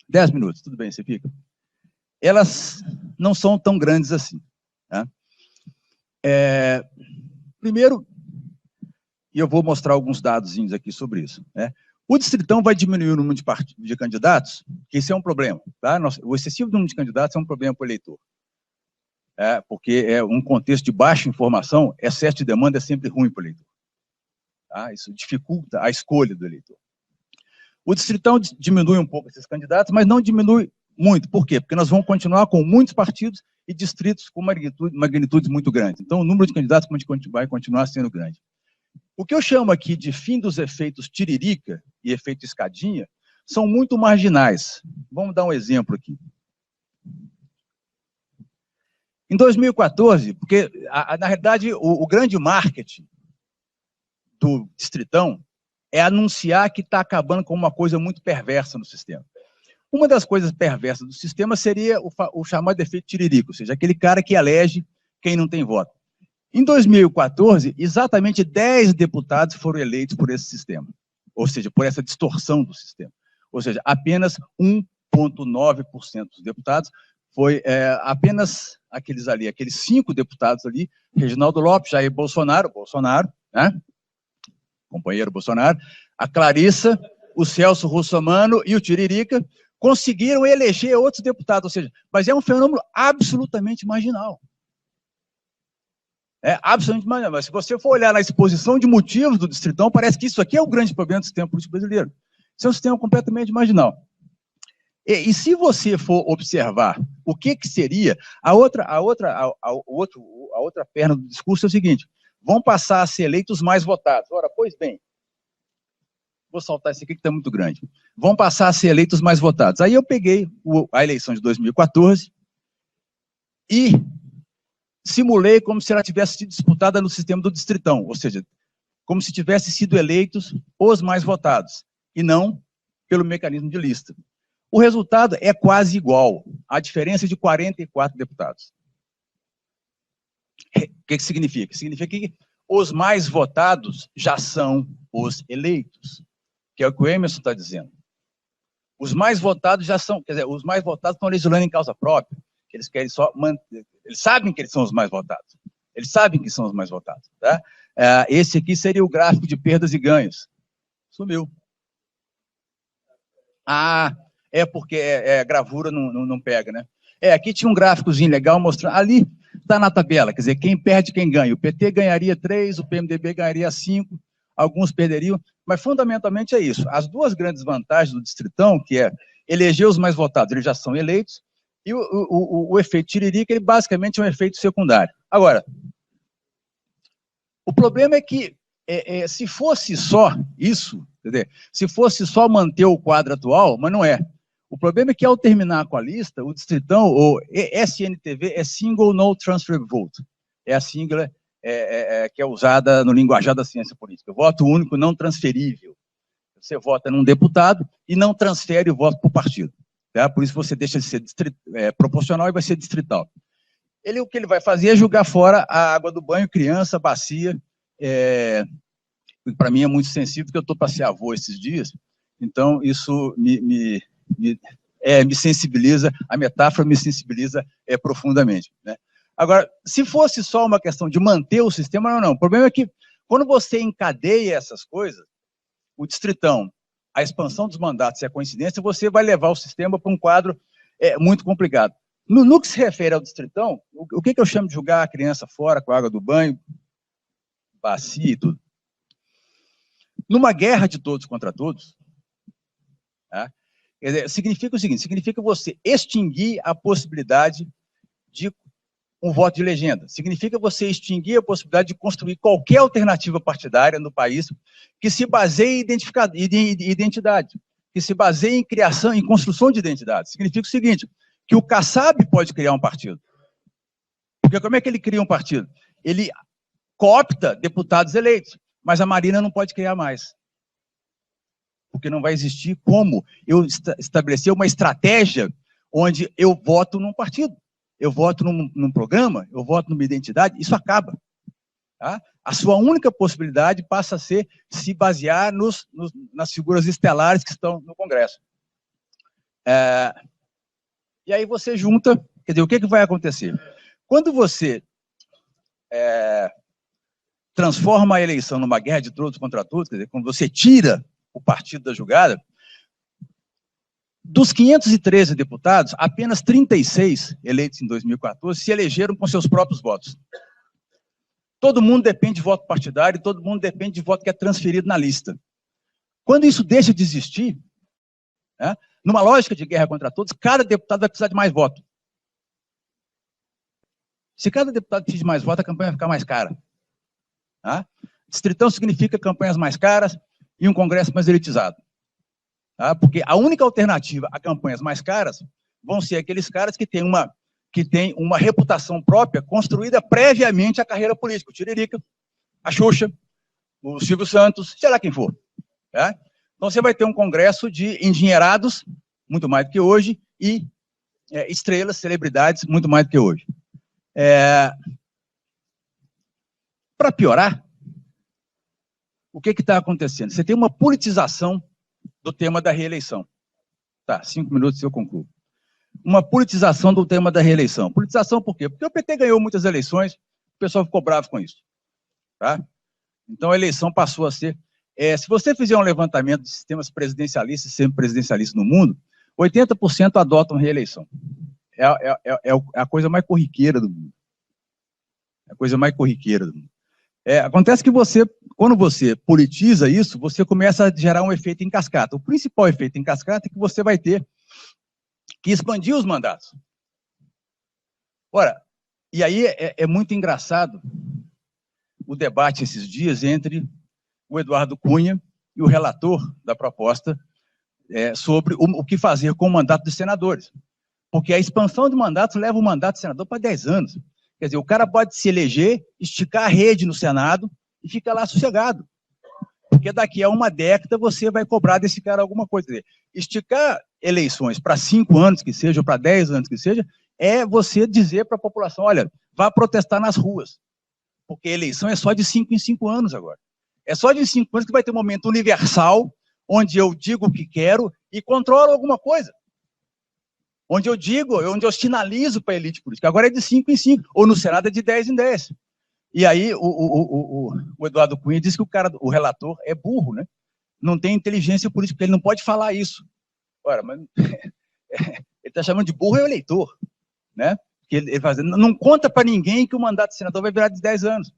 10 minutos, tudo bem, você fica? Elas não são tão grandes assim. Tá? Primeiro, e eu vou mostrar alguns dados aqui sobre isso. Né? O Distritão vai diminuir o número de candidatos, que isso é um problema. Tá? O excessivo número de candidatos é um problema para o eleitor. Porque é um contexto de baixa informação, excesso de demanda é sempre ruim para o eleitor. Tá? Isso dificulta a escolha do eleitor. O Distritão diminui um pouco esses candidatos, mas não diminui muito. Por quê? Porque nós vamos continuar com muitos partidos e distritos com magnitudes muito grandes. Então, o número de candidatos vai continuar sendo grande. O que eu chamo aqui de fim dos efeitos tiririca e efeito escadinha são muito marginais. Vamos dar um exemplo aqui. Em 2014, porque, na realidade, o grande marketing do Distritão é anunciar que está acabando com uma coisa muito perversa no sistema. Uma das coisas perversas do sistema seria o chamado efeito tiririca, ou seja, aquele cara que elege quem não tem voto. Em 2014, exatamente 10 deputados foram eleitos por esse sistema, ou seja, por essa distorção do sistema. Ou seja, apenas 1,9% dos deputados foi apenas aqueles 5 deputados ali, Reginaldo Lopes, Jair Bolsonaro, né? Companheiro Bolsonaro, a Clarissa, o Celso Russomano e o Tiririca, conseguiram eleger outros deputados, ou seja, mas é um fenômeno absolutamente marginal. Absolutamente marginal. Mas se você for olhar na exposição de motivos do Distritão, parece que isso aqui é o grande problema do sistema político brasileiro. Isso é um sistema completamente marginal. E se você for observar o que seria, a outra perna do discurso é o seguinte: vão passar a ser eleitos mais votados. Ora, pois bem, vou saltar esse aqui que está muito grande. Vão passar a ser eleitos mais votados. Aí eu peguei a eleição de 2014 e simulei como se ela tivesse sido disputada no sistema do Distritão, ou seja, como se tivessem sido eleitos os mais votados, e não pelo mecanismo de lista. O resultado é quase igual, a diferença é de 44 deputados. O que significa? Significa que os mais votados já são os eleitos, que é o que o Emerson está dizendo. Os mais votados já são, quer dizer, os mais votados estão legislando em causa própria. Eles querem só manter, eles sabem que eles são os mais votados. Eles sabem que são os mais votados. Tá? Esse aqui seria o gráfico de perdas e ganhos. Sumiu. É porque a gravura não pega, né? Aqui tinha um gráficozinho legal mostrando. Ali está na tabela, quer dizer, quem perde, quem ganha. O PT ganharia 3, o PMDB ganharia 5, alguns perderiam, mas fundamentalmente é isso. As duas grandes vantagens do Distritão, que é eleger os mais votados, eles já são eleitos, e o efeito tiririca, ele basicamente é um efeito secundário. Agora, o problema é que, se fosse só isso, entendeu? Se fosse só manter o quadro atual, mas não é. O problema é que, ao terminar com a lista, o Distritão, ou SNTV, é Single No Transfer Vote. É a sigla que é usada no linguajar da ciência política. Voto único não transferível. Você vota num deputado e não transfere o voto para o partido. Tá? Por isso você deixa de ser proporcional e vai ser distrital. O que ele vai fazer é jogar fora a água do banho, criança, bacia. Para mim é muito sensível, porque eu estou para ser avô esses dias, então isso me sensibiliza, a metáfora me sensibiliza profundamente. Né? Agora, se fosse só uma questão de manter o sistema, não. O problema é que, quando você encadeia essas coisas, o Distritão, a expansão dos mandatos e a coincidência, você vai levar o sistema para um quadro muito complicado. No que se refere ao Distritão, o que eu chamo de jogar a criança fora com a água do banho, bacia e tudo? Numa guerra de todos contra todos, tá? Quer dizer, significa o seguinte, significa você extinguir a possibilidade de um voto de legenda. Significa você extinguir a possibilidade de construir qualquer alternativa partidária no país que se baseie em identidade, que se baseie em criação, em construção de identidade. Significa o seguinte, que o Kassab pode criar um partido. Porque como é que ele cria um partido? Ele coopta deputados eleitos, mas a Marina não pode criar mais. Porque não vai existir como eu estabelecer uma estratégia onde eu voto num partido, eu voto num programa, eu voto numa identidade, isso acaba. Tá? A sua única possibilidade passa a ser se basear nas figuras estelares que estão no Congresso. E aí você junta, quer dizer, o que vai acontecer? Quando você transforma a eleição numa guerra de todos contra todos, quer dizer, quando você tira o partido da jogada, dos 513 deputados, apenas 36 eleitos em 2014 se elegeram com seus próprios votos. Todo mundo depende de voto partidário, todo mundo depende de voto que é transferido na lista. Quando isso deixa de existir, né, numa lógica de guerra contra todos, cada deputado vai precisar de mais voto. Se cada deputado precisa de mais voto, a campanha vai ficar mais cara. Tá? Distritão significa campanhas mais caras e um Congresso mais elitizado. Tá? Porque a única alternativa a campanhas mais caras vão ser aqueles caras que têm uma reputação própria construída previamente à carreira política. O Tiririca, a Xuxa, o Silvio Santos, sei lá quem for. Tá? Então você vai ter um Congresso de endinheirados, muito mais do que hoje, e estrelas, celebridades, muito mais do que hoje. Para piorar, o que está acontecendo? Você tem uma politização do tema da reeleição. Tá, 5 minutos e eu concluo. Uma politização do tema da reeleição. Politização por quê? Porque o PT ganhou muitas eleições, o pessoal ficou bravo com isso. Tá? Então a eleição passou a ser... se você fizer um levantamento de sistemas presidencialistas e semipresidencialistas no mundo, 80% adotam reeleição. É a coisa mais corriqueira do mundo. É a coisa mais corriqueira do mundo. Acontece que quando você politiza isso, você começa a gerar um efeito em cascata. O principal efeito em cascata é que você vai ter que expandir os mandatos. Ora, e aí é muito engraçado o debate esses dias entre o Eduardo Cunha e o relator da proposta sobre o que fazer com o mandato dos senadores. Porque a expansão de mandatos leva o mandato do senador para 10 anos. Quer dizer, o cara pode se eleger, esticar a rede no Senado e ficar lá sossegado. Porque daqui a uma década você vai cobrar desse cara alguma coisa. Quer dizer, esticar eleições para 5 anos que seja, ou para 10 anos que seja, é você dizer para a população, olha, vá protestar nas ruas. Porque a eleição é só de 5 em 5 anos agora. É só de 5 anos que vai ter um momento universal, onde eu digo o que quero e controlo alguma coisa. Onde eu digo, onde eu sinalizo para a elite política. Agora é de 5 em 5, ou no Senado é de 10 em 10. E aí o Eduardo Cunha disse que o relator é burro, né? Não tem inteligência política, porque ele não pode falar isso. Ora, mas ele está chamando de burro é o eleitor, né? Que ele não conta para ninguém que o mandato de senador vai virar de 10 anos.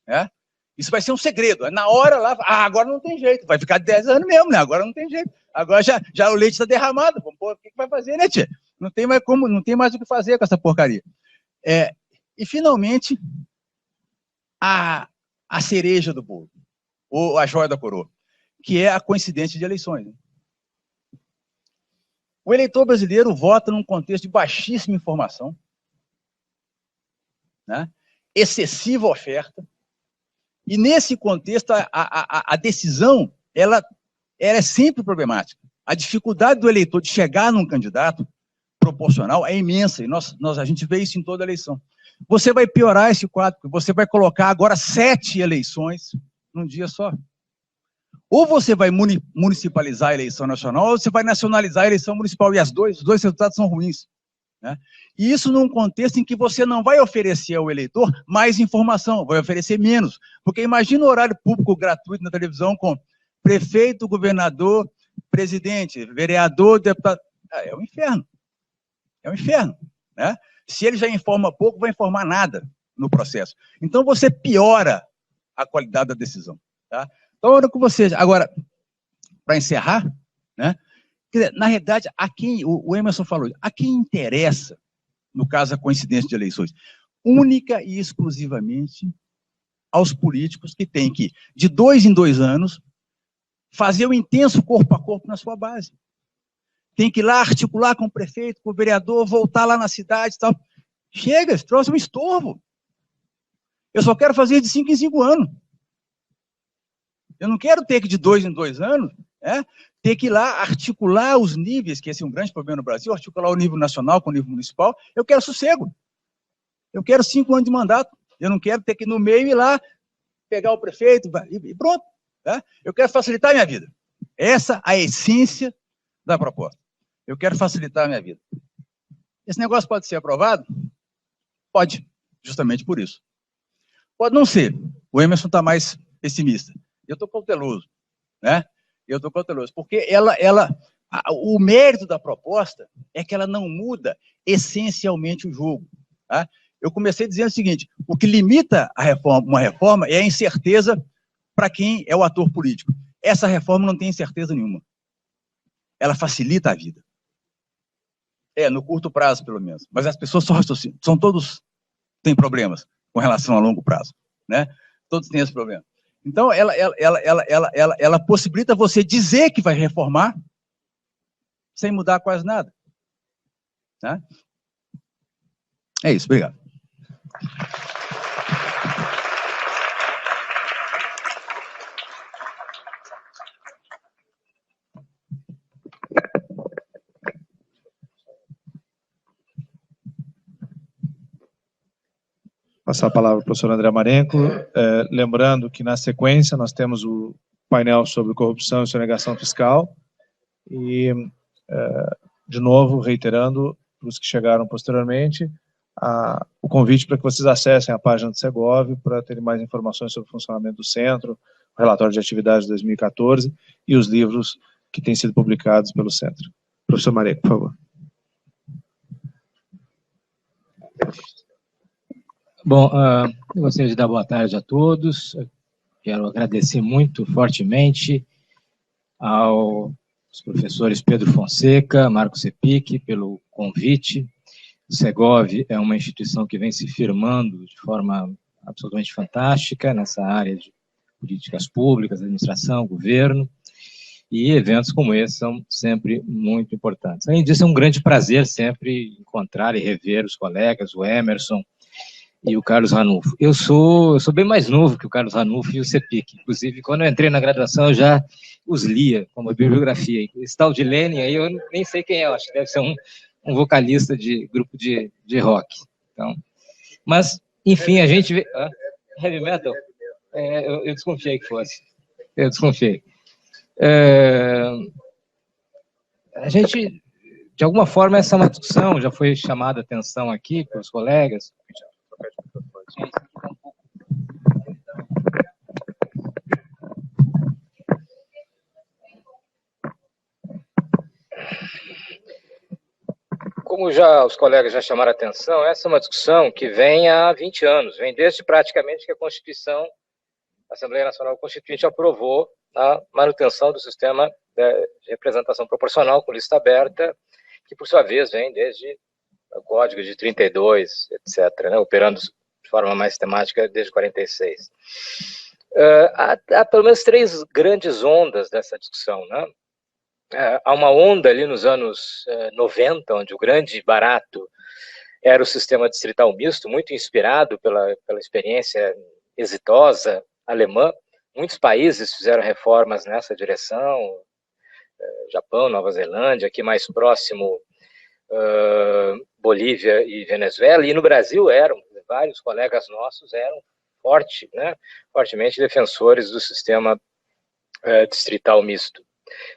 Né? Isso vai ser um segredo. Na hora lá, agora não tem jeito, vai ficar de 10 anos mesmo, né? Agora não tem jeito. Agora já o leite está derramado. Pô, o que vai fazer, né, tia? Não tem mais como, não tem mais o que fazer com essa porcaria. E finalmente, a cereja do bolo, ou a joia da coroa, que é a coincidência de eleições. Né? O eleitor brasileiro vota num contexto de baixíssima informação, né? Excessiva oferta, e nesse contexto a decisão ela é sempre problemática. A dificuldade do eleitor de chegar num candidato proporcional é imensa, e a gente vê isso em toda eleição. Você vai piorar esse quadro, porque você vai colocar agora 7 eleições num dia só. Ou você vai municipalizar a eleição nacional, ou você vai nacionalizar a eleição municipal, e os dois resultados são ruins. Né? E isso num contexto em que você não vai oferecer ao eleitor mais informação, vai oferecer menos. Porque imagina o horário público gratuito na televisão com prefeito, governador, presidente, vereador, deputado. É um inferno. É um inferno. Né? Se ele já informa pouco, vai informar nada no processo. Então você piora a qualidade da decisão. Tá? Então, agora, para encerrar, né, na realidade, o Emerson falou, a quem interessa, no caso, a coincidência de eleições, única e exclusivamente aos políticos que têm que, de 2 em 2 anos, fazer o intenso corpo a corpo na sua base. Tem que ir lá articular com o prefeito, com o vereador, voltar lá na cidade e tal. Chega, esse troço é um estorvo. Eu só quero fazer de 5 em 5 anos. Eu não quero ter que, de 2 em 2 anos, ter que ir lá articular os níveis, que esse é um grande problema no Brasil, articular o nível nacional com o nível municipal. Eu quero sossego. Eu quero 5 anos de mandato. Eu não quero ter que ir no meio e ir lá pegar o prefeito e pronto. Tá? Eu quero facilitar a minha vida. Essa é a essência da proposta. Eu quero facilitar a minha vida. Esse negócio pode ser aprovado? Pode, justamente por isso. Pode não ser. O Emerson está mais pessimista. Eu estou cauteloso, né? Eu estou cauteloso, porque o mérito da proposta é que ela não muda essencialmente o jogo. Tá? Eu comecei dizendo o seguinte, o que limita uma reforma é a incerteza para quem é o ator político. Essa reforma não tem incerteza nenhuma. Ela facilita a vida. No curto prazo, pelo menos. Mas as pessoas têm problemas com relação a longo prazo, né? Todos têm esse problema. Então, ela possibilita você dizer que vai reformar sem mudar quase nada. Tá? É isso, obrigado. Passar a palavra para o professor André Marenco, lembrando que na sequência nós temos o painel sobre corrupção e sonegação fiscal e, de novo, reiterando para os que chegaram posteriormente, o convite para que vocês acessem a página do Segov para terem mais informações sobre o funcionamento do centro, o relatório de atividades de 2014 e os livros que têm sido publicados pelo centro. Professor Marenco, por favor. Bom, eu gostaria de dar boa tarde a todos. Quero agradecer muito fortemente aos professores Pedro Fonseca, Marco Sepic, pelo convite. O Segov é uma instituição que vem se firmando de forma absolutamente fantástica nessa área de políticas públicas, administração, governo, e eventos como esse são sempre muito importantes. Além disso, é um grande prazer sempre encontrar e rever os colegas, o Emerson, e o Carlos Ranulfo. Eu sou bem mais novo que o Carlos Ranulfo e o Sepic. Inclusive, quando eu entrei na graduação, eu já os lia como bibliografia. Esse tal de Lenin, aí eu nem sei quem é, acho que deve ser um vocalista de grupo de rock. Então, mas, enfim, a gente vê... Heavy metal? Eu desconfiei que fosse. Eu desconfiei. A gente, de alguma forma, essa é uma discussão, já foi chamada a atenção aqui pelos colegas. Como já os colegas já chamaram a atenção, essa é uma discussão que vem há 20 anos, vem desde praticamente que a Constituição, a Assembleia Nacional Constituinte aprovou a manutenção do sistema de representação proporcional com lista aberta, que por sua vez vem desde o Código de 32, etc., né, operando de forma mais sistemática desde 46. Há pelo menos 3 grandes ondas dessa discussão, né? Há uma onda ali nos anos 90, onde o grande barato era o sistema distrital misto, muito inspirado pela experiência exitosa alemã. Muitos países fizeram reformas nessa direção, Japão, Nova Zelândia, aqui mais próximo, Bolívia e Venezuela, e no Brasil vários colegas nossos eram fortemente defensores do sistema distrital misto.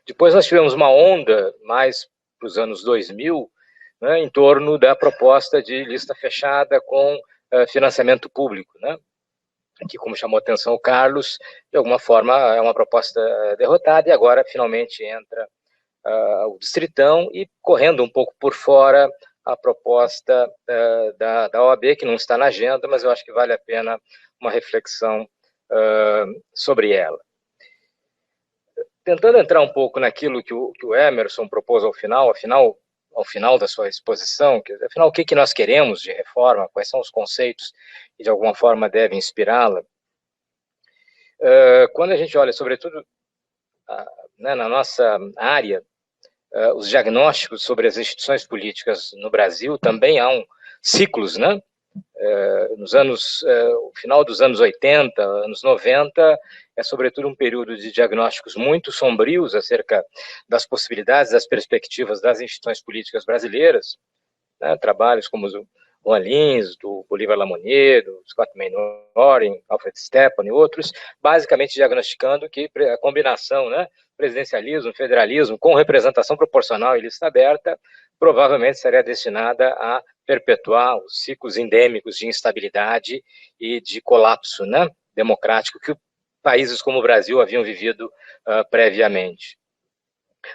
Depois nós tivemos uma onda, mais para os anos 2000, né, em torno da proposta de lista fechada com financiamento público, né, que, como chamou a atenção o Carlos, de alguma forma é uma proposta derrotada, e agora finalmente entra o Distritão, e correndo um pouco por fora a proposta da OAB, que não está na agenda, mas eu acho que vale a pena uma reflexão sobre ela. Tentando entrar um pouco naquilo que o Emerson propôs ao final da sua exposição, afinal, o que nós queremos de reforma, quais são os conceitos que de alguma forma devem inspirá-la. Quando a gente olha, sobretudo, né, na nossa área, os diagnósticos sobre as instituições políticas no Brasil também há ciclos, né? O final dos anos 80, anos 90, é sobretudo um período de diagnósticos muito sombrios acerca das possibilidades, das perspectivas das instituições políticas brasileiras, né, trabalhos como o Juan Lins, do Bolívar Lamonier, do Scott Maynoren, Alfred Stepan e outros, basicamente diagnosticando que a combinação, né, presidencialismo, federalismo, com representação proporcional e lista aberta, provavelmente estaria destinada a perpetuar os ciclos endêmicos de instabilidade e de colapso, né, democrático que países como o Brasil haviam vivido previamente.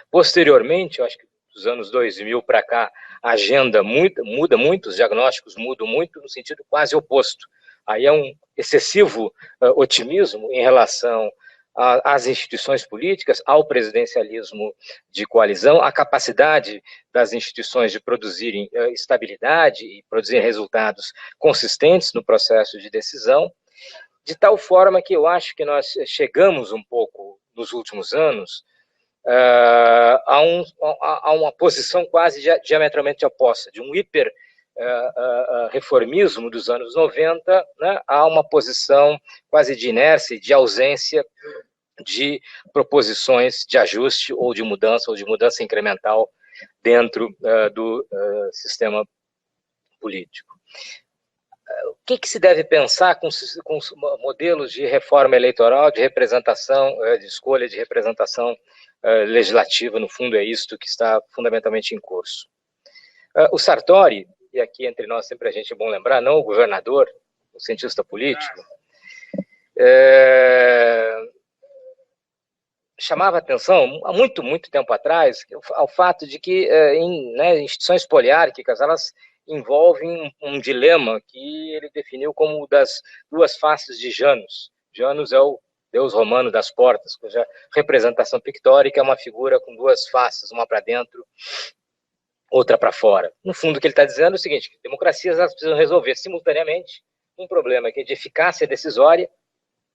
Posteriormente, eu acho que dos anos 2000 para cá, a agenda muda muito, os diagnósticos mudam muito no sentido quase oposto. Aí é um excessivo otimismo em relação às instituições políticas, ao presidencialismo de coalizão, à capacidade das instituições de produzirem estabilidade e produzirem resultados consistentes no processo de decisão, de tal forma que eu acho que nós chegamos um pouco, nos últimos anos, a uma posição quase diametralmente oposta, de um hiper-reformismo dos anos 90, né, a uma posição quase de inércia e de ausência de proposições de ajuste ou de mudança incremental dentro do sistema político. O que se deve pensar com modelos de reforma eleitoral, de representação, de escolha de representação legislativa? No fundo, é isto que está fundamentalmente em curso. O Sartori, e aqui entre nós sempre a gente é bom lembrar, não o governador, o cientista político, chamava atenção, há muito tempo atrás, ao fato de que instituições poliárquicas, elas envolvem um dilema que ele definiu como das 2 faces de Janus. Janus é o deus romano das portas, cuja representação pictórica é uma figura com 2 faces, uma para dentro, outra para fora. No fundo, o que ele está dizendo é o seguinte: que democracias elas precisam resolver simultaneamente um problema que é de eficácia decisória,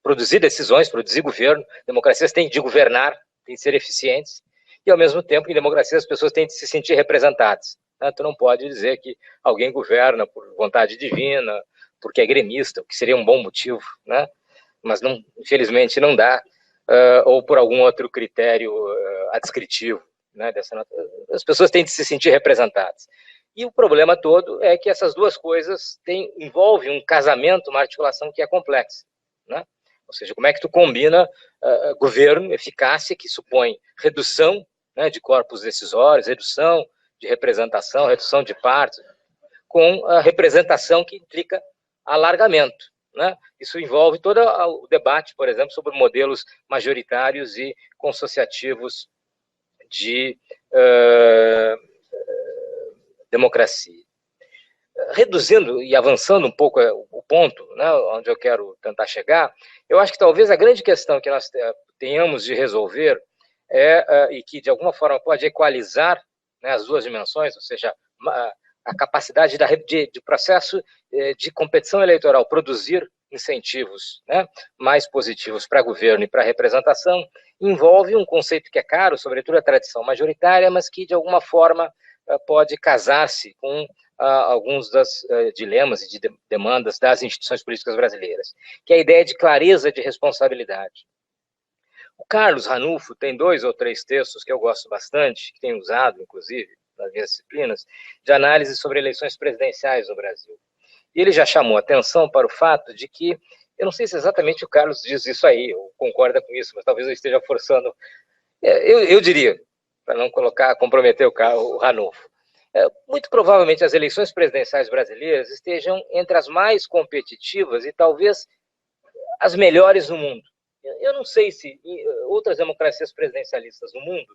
produzir decisões, produzir governo. Democracias têm de governar, têm de ser eficientes, e ao mesmo tempo, em democracia, as pessoas têm de se sentir representadas. Tu não pode dizer que alguém governa por vontade divina, porque é gremista, o que seria um bom motivo, né? Mas não, infelizmente não dá, ou por algum outro critério adscritivo, né, as pessoas têm de se sentir representadas. E o problema todo é que essas 2 coisas envolvem um casamento, uma articulação que é complexa, né? Ou seja, como é que tu combina governo, eficácia, que supõe redução, né, de corpos decisórios, redução de representação, redução de partes, com a representação que implica alargamento, né? Isso envolve todo o debate, por exemplo, sobre modelos majoritários e consociativos de democracia. Reduzindo e avançando um pouco o ponto, né, onde eu quero tentar chegar, eu acho que talvez a grande questão que nós tenhamos de resolver e que de alguma forma pode equalizar, né, as duas dimensões, ou seja, a capacidade de processo de competição eleitoral produzir incentivos, né, mais positivos para governo e para representação, envolve um conceito que é caro, sobretudo a tradição majoritária, mas que de alguma forma pode casar-se com alguns dos dilemas e demandas das instituições políticas brasileiras, que é a ideia de clareza de responsabilidade. O Carlos Ranulfo tem 2 ou 3 textos que eu gosto bastante, que tem usado, inclusive, nas minhas disciplinas, de análise sobre eleições presidenciais no Brasil. E ele já chamou atenção para o fato de que, eu não sei se exatamente o Carlos diz isso aí, ou concorda com isso, mas talvez eu esteja forçando, eu diria, para não comprometer o Ranulfo, muito provavelmente as eleições presidenciais brasileiras estejam entre as mais competitivas e talvez as melhores no mundo. Eu não sei se outras democracias presidencialistas no mundo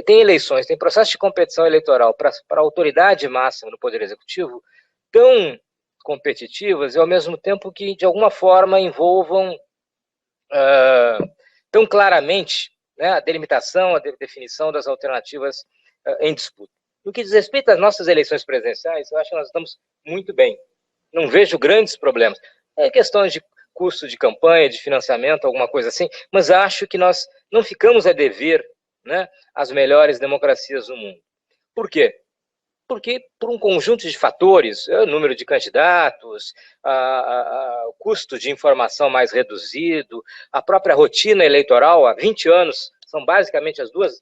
têm eleições, têm processo de competição eleitoral para a autoridade máxima no Poder Executivo tão competitivas e, ao mesmo tempo, que, de alguma forma, envolvam tão claramente, né, a delimitação, a definição das alternativas em disputa. No que diz respeito às nossas eleições presidenciais, eu acho que nós estamos muito bem. Não vejo grandes problemas. Questões de custo de campanha, de financiamento, alguma coisa assim, mas acho que nós não ficamos a dever, né, as melhores democracias do mundo. Por quê? Porque, por um conjunto de fatores, número de candidatos, o custo de informação mais reduzido, a própria rotina eleitoral, há 20 anos, são basicamente as duas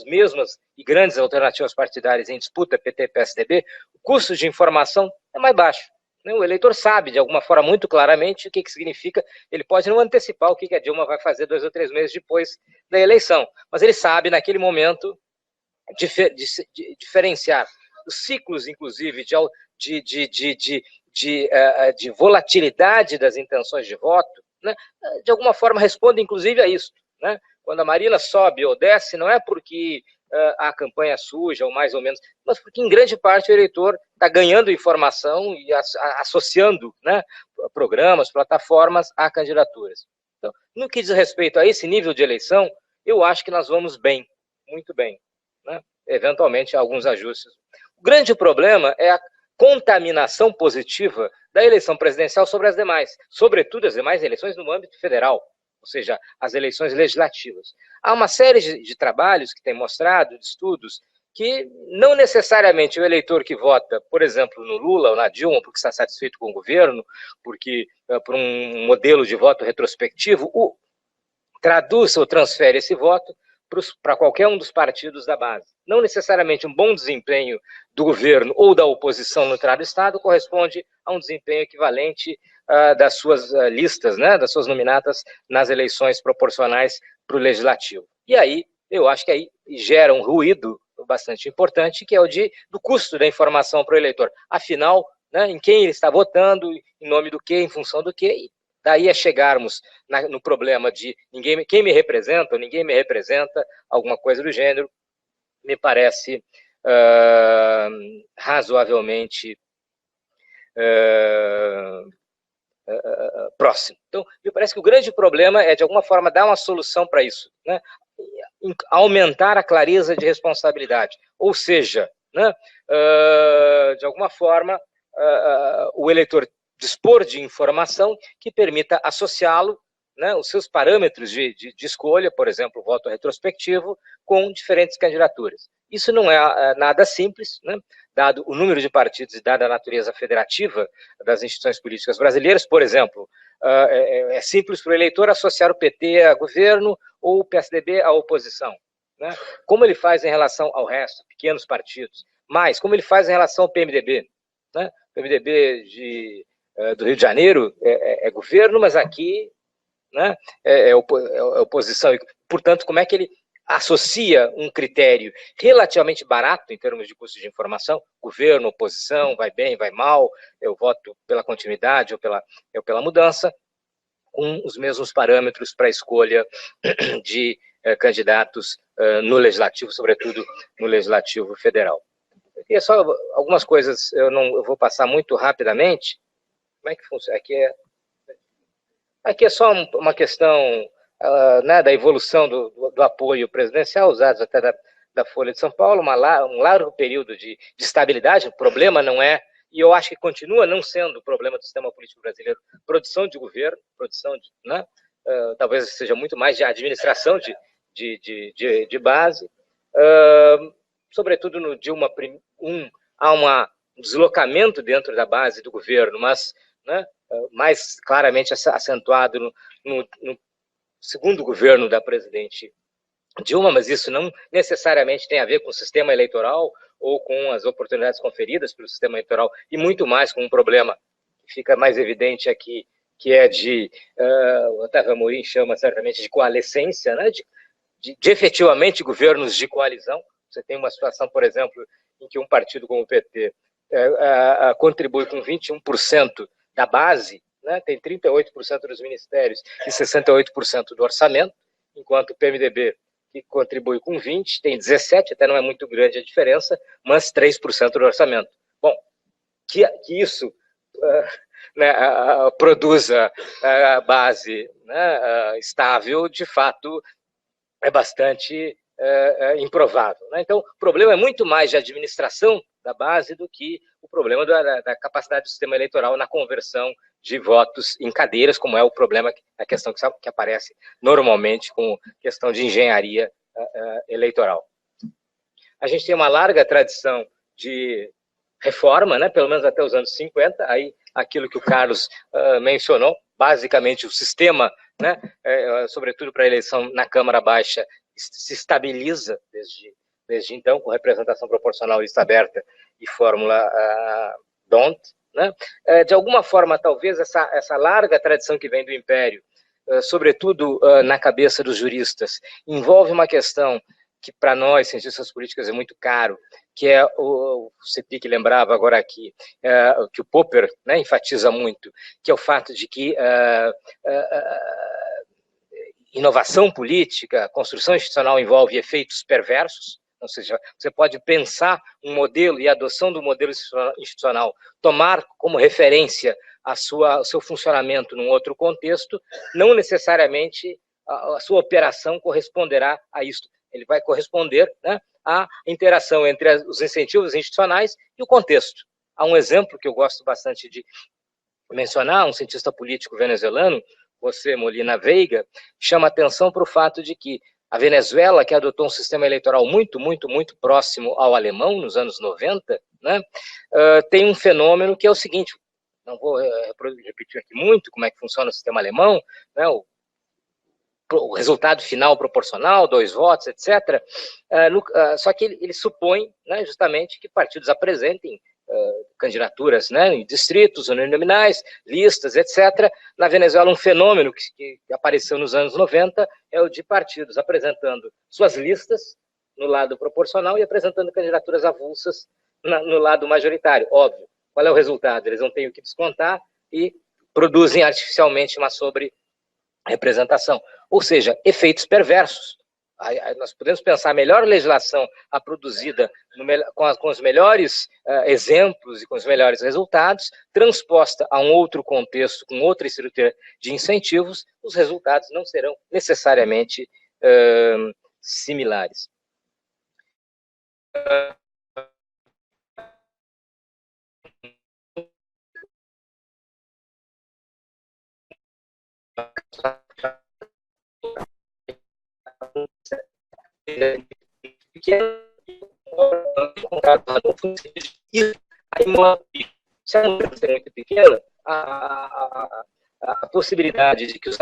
mesmas e grandes alternativas partidárias em disputa, PT e PSDB, o custo de informação é mais baixo. O eleitor sabe, de alguma forma, muito claramente o que significa. Ele pode não antecipar o que a Dilma vai fazer 2 ou 3 meses depois da eleição, mas ele sabe, naquele momento, diferenciar os ciclos, inclusive, de volatilidade das intenções de voto, né? De alguma forma responde, inclusive, a isso, né? Quando a Marina sobe ou desce, não é porque a campanha suja, ou mais ou menos, mas porque, em grande parte, o eleitor está ganhando informação e associando, né, programas, plataformas a candidaturas. Então, no que diz respeito a esse nível de eleição, eu acho que nós vamos bem, muito bem, né? Eventualmente, alguns ajustes. O grande problema é a contaminação positiva da eleição presidencial sobre as demais, sobretudo as demais eleições no âmbito federal, ou seja, as eleições legislativas. Há uma série de trabalhos que têm mostrado, de estudos, que não necessariamente o eleitor que vota, por exemplo, no Lula ou na Dilma, porque está satisfeito com o governo, porque por um modelo de voto retrospectivo, traduz ou transfere esse voto para qualquer um dos partidos da base. Não necessariamente um bom desempenho do governo ou da oposição no determinado estado corresponde a um desempenho equivalente das suas listas, né, das suas nominatas nas eleições proporcionais para o legislativo. E aí, eu acho que aí gera um ruído bastante importante, que é o do custo da informação para o eleitor. Afinal, né, em quem ele está votando, em nome do quê, em função do quê, daí a chegarmos no problema de quem me representa ou ninguém me representa, alguma coisa do gênero, me parece razoavelmente próximo. Então, me parece que o grande problema é, de alguma forma, dar uma solução para isso, né? Aumentar a clareza de responsabilidade. Ou seja, né, de alguma forma, o eleitor dispor de informação que permita associá-lo, né, os seus parâmetros de escolha, por exemplo, voto retrospectivo, com diferentes candidaturas. Isso não é nada simples, né, dado o número de partidos e dada a natureza federativa das instituições políticas brasileiras. Por exemplo, é simples para o eleitor associar o PT a governo ou o PSDB à oposição, né? Como ele faz em relação ao resto, pequenos partidos? Mas, como ele faz em relação ao PMDB? Né? O PMDB do Rio de Janeiro é governo, mas aqui né, oposição, e, portanto, como é que ele associa um critério relativamente barato em termos de custo de informação, governo, oposição, vai bem, vai mal, eu voto pela continuidade ou pela mudança, com os mesmos parâmetros para a escolha de candidatos no Legislativo, sobretudo no Legislativo Federal. E só algumas coisas, eu vou passar muito rapidamente. Como é que funciona? Aqui é só uma questão né, da evolução do apoio presidencial, usados até da Folha de São Paulo, um largo período de estabilidade. O problema não é, e eu acho que continua não sendo o problema do sistema político brasileiro, produção de governo, né, talvez seja muito mais de administração de base, sobretudo no Dilma I, há um deslocamento dentro da base do governo, mas né, mais claramente acentuado no segundo governo da presidente Dilma, mas isso não necessariamente tem a ver com o sistema eleitoral ou com as oportunidades conferidas pelo sistema eleitoral, e muito mais com um problema que fica mais evidente aqui, que é o Otávio Amorim chama certamente de coalescência, né, de efetivamente governos de coalizão. Você tem uma situação, por exemplo, em que um partido como o PT contribui com 21% da base, né, tem 38% dos ministérios e 68% do orçamento, enquanto o PMDB, que contribui com 20%, tem 17%, até não é muito grande a diferença, mas 3% do orçamento. Bom, que isso né, produza a base né, estável, de fato, é bastante improvável. Né? Então, o problema é muito mais de administração da base do que o problema da capacidade do sistema eleitoral na conversão de votos em cadeiras, como é o problema, a questão que aparece normalmente com questão de engenharia eleitoral. A gente tem uma larga tradição de reforma, né, pelo menos até os anos 50, aí aquilo que o Carlos mencionou, basicamente o sistema, né, sobretudo para a eleição na Câmara Baixa, se estabiliza desde então, com representação proporcional, lista aberta e fórmula D'Hondt, né? De alguma forma, talvez essa larga tradição que vem do Império, sobretudo na cabeça dos juristas, envolve uma questão que para nós, cientistas políticos, é muito caro, que é o Cepik lembrava agora aqui, que o Popper, né, enfatiza muito, que é o fato de que inovação política, construção institucional envolve efeitos perversos, ou seja, você pode pensar um modelo e a adoção do modelo institucional, tomar como referência o seu funcionamento num outro contexto, não necessariamente a sua operação corresponderá a isto. Ele vai corresponder, né, à interação entre os incentivos institucionais e o contexto. Há um exemplo que eu gosto bastante de mencionar, um cientista político venezuelano, José Molina Veiga, chama atenção para o fato de que a Venezuela, que adotou um sistema eleitoral muito próximo ao alemão nos anos 90, né, tem um fenômeno que é o seguinte, não vou repetir aqui muito como é que funciona o sistema alemão, né, o resultado final proporcional, 2 votos, etc. Só que ele supõe, né, justamente que partidos apresentem candidaturas, né, em distritos, uninominais, listas, etc. Na Venezuela, um fenômeno que apareceu nos anos 90 é o de partidos apresentando suas listas no lado proporcional e apresentando candidaturas avulsas no lado majoritário. Óbvio, qual é o resultado? Eles não têm o que descontar e produzem artificialmente uma sobre-representação. Ou seja, efeitos perversos. Nós podemos pensar a melhor legislação produzida com os melhores exemplos e com os melhores resultados, transposta a um outro contexto, com outra estrutura de incentivos, os resultados não serão necessariamente similares. Se a mudança é muito pequena, a possibilidade de que os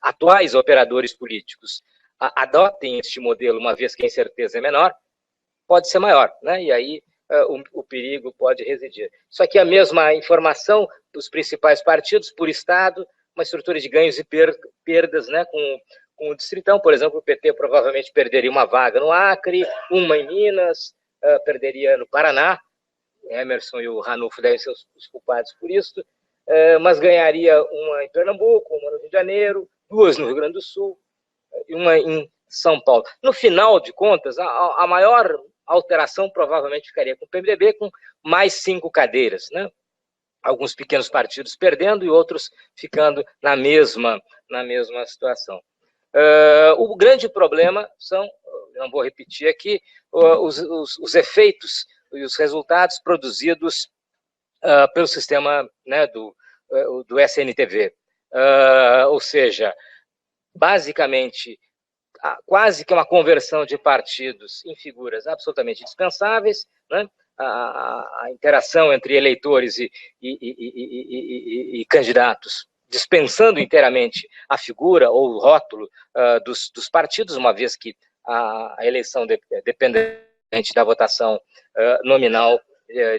atuais operadores políticos adotem este modelo, uma vez que a incerteza é menor, pode ser maior, né? E aí o perigo pode residir. Só que a mesma informação dos principais partidos por estado, uma estrutura de ganhos e perdas, né, com o Distritão. Por exemplo, o PT provavelmente perderia uma vaga no Acre, uma em Minas, perderia no Paraná. Emerson e o Ranulfo devem ser os culpados por isso, mas ganharia uma em Pernambuco, uma no Rio de Janeiro, duas no Rio Grande do Sul e uma em São Paulo. No final de contas, a maior alteração provavelmente ficaria com o PMDB, com mais 5 cadeiras, né? Alguns pequenos partidos perdendo e outros ficando na mesma situação. O grande problema são, não vou repetir aqui, os efeitos e os resultados produzidos pelo sistema, né, do SNTV. Ou seja, basicamente, quase que uma conversão de partidos em figuras absolutamente dispensáveis, né? A interação entre eleitores e candidatos, dispensando inteiramente a figura ou o rótulo dos partidos, uma vez que a eleição dependente da votação nominal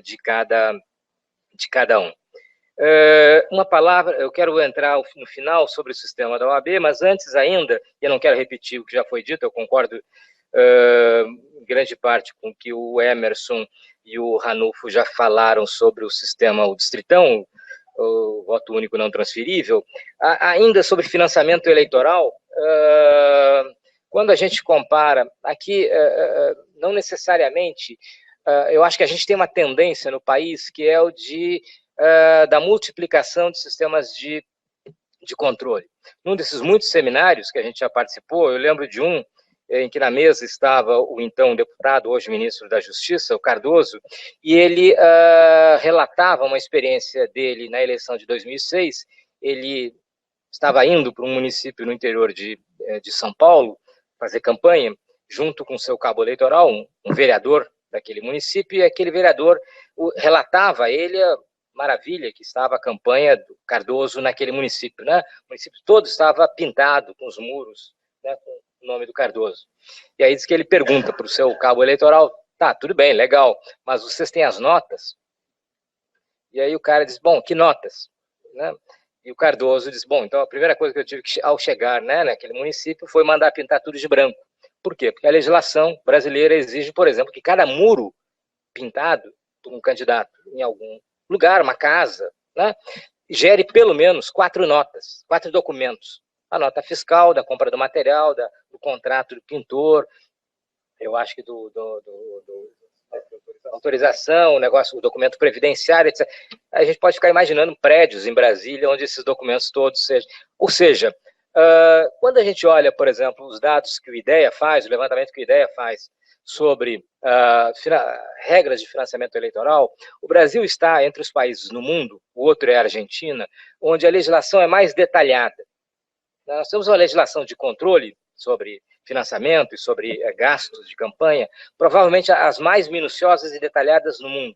de cada um. Uma palavra, eu quero entrar no final sobre o sistema da OAB, mas antes ainda, eu não quero repetir o que já foi dito, eu concordo em grande parte com o que o Emerson e o Ranulfo já falaram sobre o sistema, o Distritão, o voto único não transferível. Ainda sobre financiamento eleitoral, quando a gente compara, aqui não necessariamente, eu acho que a gente tem uma tendência no país que é o da multiplicação de sistemas de controle. Num desses muitos seminários que a gente já participou, eu lembro de um em que na mesa estava o então deputado, hoje ministro da Justiça, o Cardoso, e ele relatava uma experiência dele na eleição de 2006. Ele estava indo para um município no interior de São Paulo fazer campanha, junto com seu cabo eleitoral, um vereador daquele município, e aquele vereador relatava a ele a maravilha que estava a campanha do Cardoso naquele município, né? O município todo estava pintado com os muros, né, com o nome do Cardoso. E aí diz que ele pergunta para o seu cabo eleitoral, tá, tudo bem, legal, mas vocês têm as notas? E aí o cara diz, bom, que notas? Né? E o Cardoso diz, bom, então a primeira coisa que eu tive que, ao chegar, né, naquele município foi mandar pintar tudo de branco. Por quê? Porque a legislação brasileira exige, por exemplo, que cada muro pintado por um candidato em algum lugar, uma casa, né, gere pelo menos 4 notas, 4 documentos. A nota fiscal, da compra do material, do contrato do pintor, eu acho que autorização, o negócio, o documento previdenciário, etc. A gente pode ficar imaginando prédios em Brasília onde esses documentos todos sejam. Ou seja, quando a gente olha, por exemplo, os dados que o IDEA faz, o levantamento que o IDEA faz sobre regras de financiamento eleitoral, o Brasil está entre os países no mundo, o outro é a Argentina, onde a legislação é mais detalhada. Nós temos uma legislação de controle sobre financiamento e sobre gastos de campanha, provavelmente as mais minuciosas e detalhadas no mundo.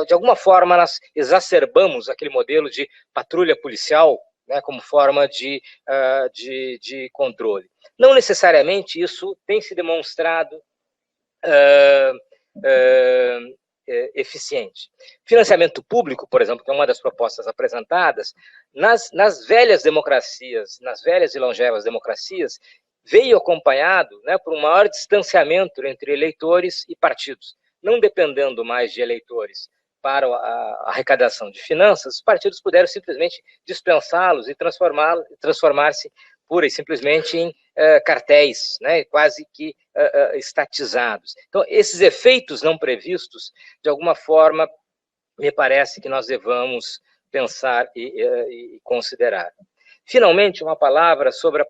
De alguma forma, nós exacerbamos aquele modelo de patrulha policial, né, como forma de controle. Não necessariamente isso tem se demonstrado eficiente. Financiamento público, por exemplo, que é uma das propostas apresentadas, nas velhas democracias, nas velhas e longevas democracias, veio acompanhado, né, por um maior distanciamento entre eleitores e partidos. Não dependendo mais de eleitores para a arrecadação de finanças, os partidos puderam simplesmente dispensá-los e transformar-se pura e simplesmente em cartéis, né, quase que estatizados. Então, esses efeitos não previstos, de alguma forma, me parece que nós devamos pensar e considerar. Finalmente, uma palavra sobre a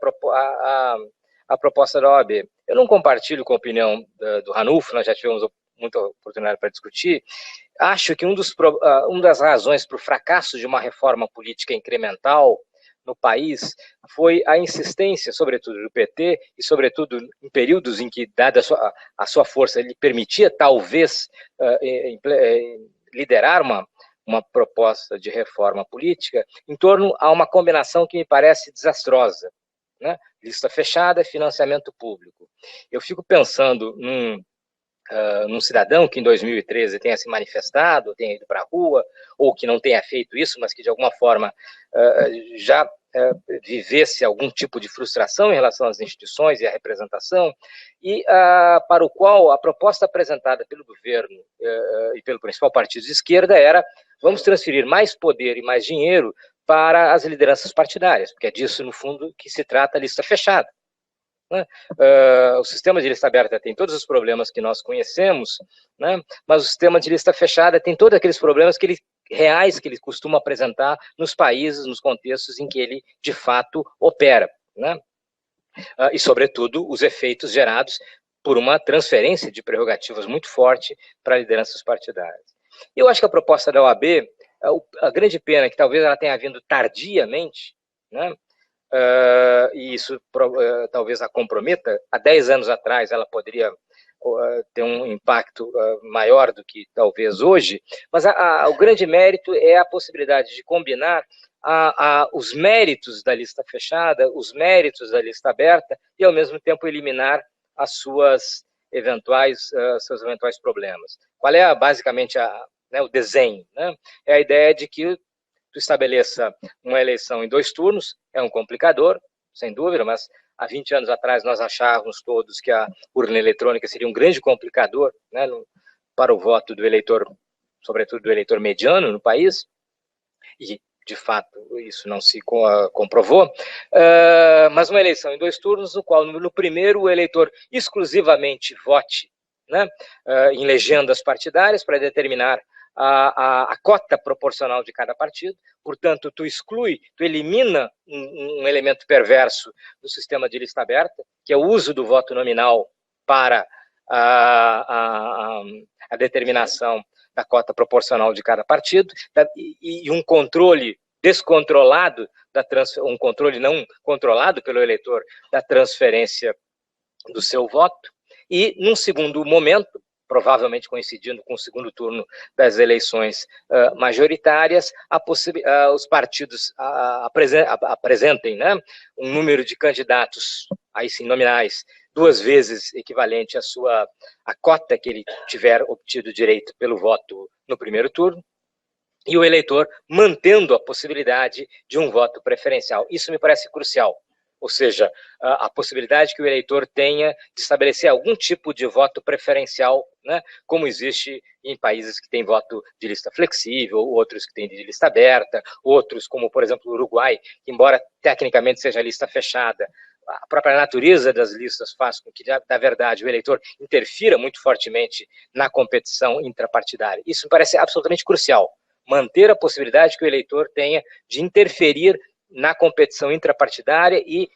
proposta da OAB. Eu não compartilho com a opinião do Ranulfo, nós já tivemos muita oportunidade para discutir. Acho que uma das razões para o fracasso de uma reforma política incremental no país foi a insistência, sobretudo do PT, e sobretudo em períodos em que, dada a sua força, ele permitia talvez liderar uma proposta de reforma política, em torno a uma combinação que me parece desastrosa, né? Lista fechada e financiamento público. Eu fico pensando num cidadão que em 2013 tenha se manifestado, tenha ido para a rua, ou que não tenha feito isso, mas que de alguma forma já vivesse algum tipo de frustração em relação às instituições e à representação, e para o qual a proposta apresentada pelo governo e pelo principal partido de esquerda era: vamos transferir mais poder e mais dinheiro para as lideranças partidárias, porque é disso, no fundo, que se trata a lista fechada. Né? O sistema de lista aberta tem todos os problemas que nós conhecemos, né? Mas o sistema de lista fechada tem todos aqueles problemas reais que ele costuma apresentar nos países, nos contextos em que ele, de fato, opera. Né? E, sobretudo, os efeitos gerados por uma transferência de prerrogativas muito forte para lideranças partidárias. Eu acho que a proposta da OAB, a grande pena é que talvez ela tenha vindo tardiamente, né? E isso talvez a comprometa. Há 10 anos atrás ela poderia ter um impacto maior do que talvez hoje, mas o grande mérito é a possibilidade de combinar os méritos da lista fechada, os méritos da lista aberta, e ao mesmo tempo eliminar seus eventuais problemas. Qual é basicamente o desenho? Né? É a ideia de que tu estabeleça uma eleição em 2 turnos, é um complicador, sem dúvida, mas há 20 anos atrás nós achávamos todos que a urna eletrônica seria um grande complicador, né, para o voto do eleitor, sobretudo do eleitor mediano no país, e de fato isso não se comprovou, mas uma eleição em 2 turnos, no qual no primeiro o eleitor exclusivamente vote, né, em legendas partidárias para determinar a cota proporcional de cada partido. Portanto, tu elimina um elemento perverso do sistema de lista aberta, que é o uso do voto nominal para a determinação da cota proporcional de cada partido, e um controle descontrolado, um controle não controlado pelo eleitor da transferência do seu voto. E, num segundo momento, provavelmente coincidindo com o segundo turno das eleições majoritárias, os partidos apresentem, né, um número de candidatos, aí sim nominais, 2 vezes equivalente à cota que ele tiver obtido direito pelo voto no primeiro turno, e o eleitor mantendo a possibilidade de um voto preferencial. Isso me parece crucial. Ou seja, a possibilidade que o eleitor tenha de estabelecer algum tipo de voto preferencial, né, como existe em países que têm voto de lista flexível, outros que têm de lista aberta, outros, como por exemplo o Uruguai, que embora tecnicamente seja lista fechada, a própria natureza das listas faz com que, na verdade, o eleitor interfira muito fortemente na competição intrapartidária. Isso me parece absolutamente crucial, manter a possibilidade que o eleitor tenha de interferir na competição intrapartidária e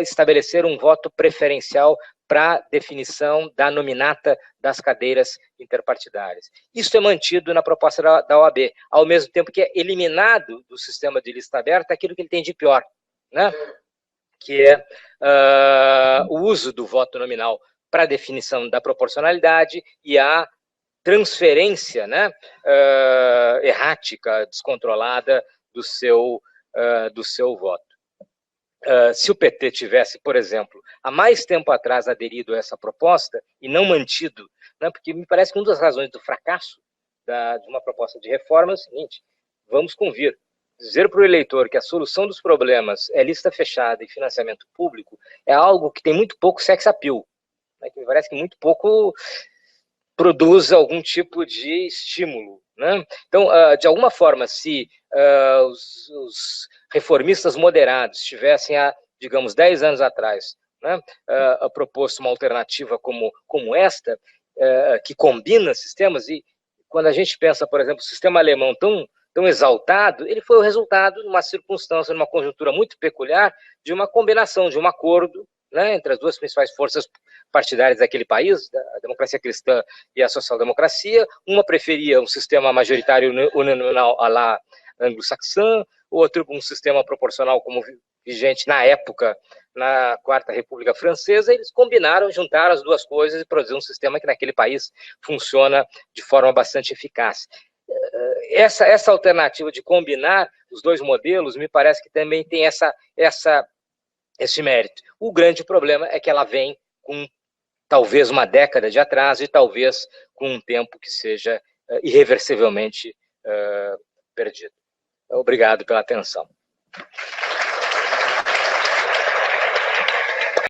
estabelecer um voto preferencial para definição da nominata das cadeiras interpartidárias. Isso é mantido na proposta da OAB, ao mesmo tempo que é eliminado do sistema de lista aberta aquilo que ele tem de pior, né? Que é o uso do voto nominal para definição da proporcionalidade e a transferência, né, errática, descontrolada do seu voto. Se o PT tivesse, por exemplo, há mais tempo atrás aderido a essa proposta e não mantido, né, porque me parece que uma das razões do fracasso de uma proposta de reforma é o seguinte: vamos convir, dizer para o eleitor que a solução dos problemas é lista fechada e financiamento público é algo que tem muito pouco sex appeal, né, que me parece que muito pouco produz algum tipo de estímulo, né? Então, de alguma forma, se os reformistas moderados tivessem, digamos, 10 anos atrás, né, proposto uma alternativa como esta, que combina sistemas, e quando a gente pensa, por exemplo, o sistema alemão tão exaltado, ele foi o resultado de uma circunstância, numa conjuntura muito peculiar, de uma combinação, de um acordo, né, entre as 2 principais forças partidárias daquele país, a democracia cristã e a social-democracia. Uma preferia um sistema majoritário uninominal à la anglo-saxã, outro um sistema proporcional como vigente na época na Quarta República Francesa. Eles combinaram, juntaram as 2 coisas e produziram um sistema que naquele país funciona de forma bastante eficaz. Essa alternativa de combinar os 2 modelos me parece que também tem esse mérito. O grande problema é que ela vem com talvez uma década de atraso e talvez com um tempo que seja irreversivelmente perdido. Obrigado pela atenção.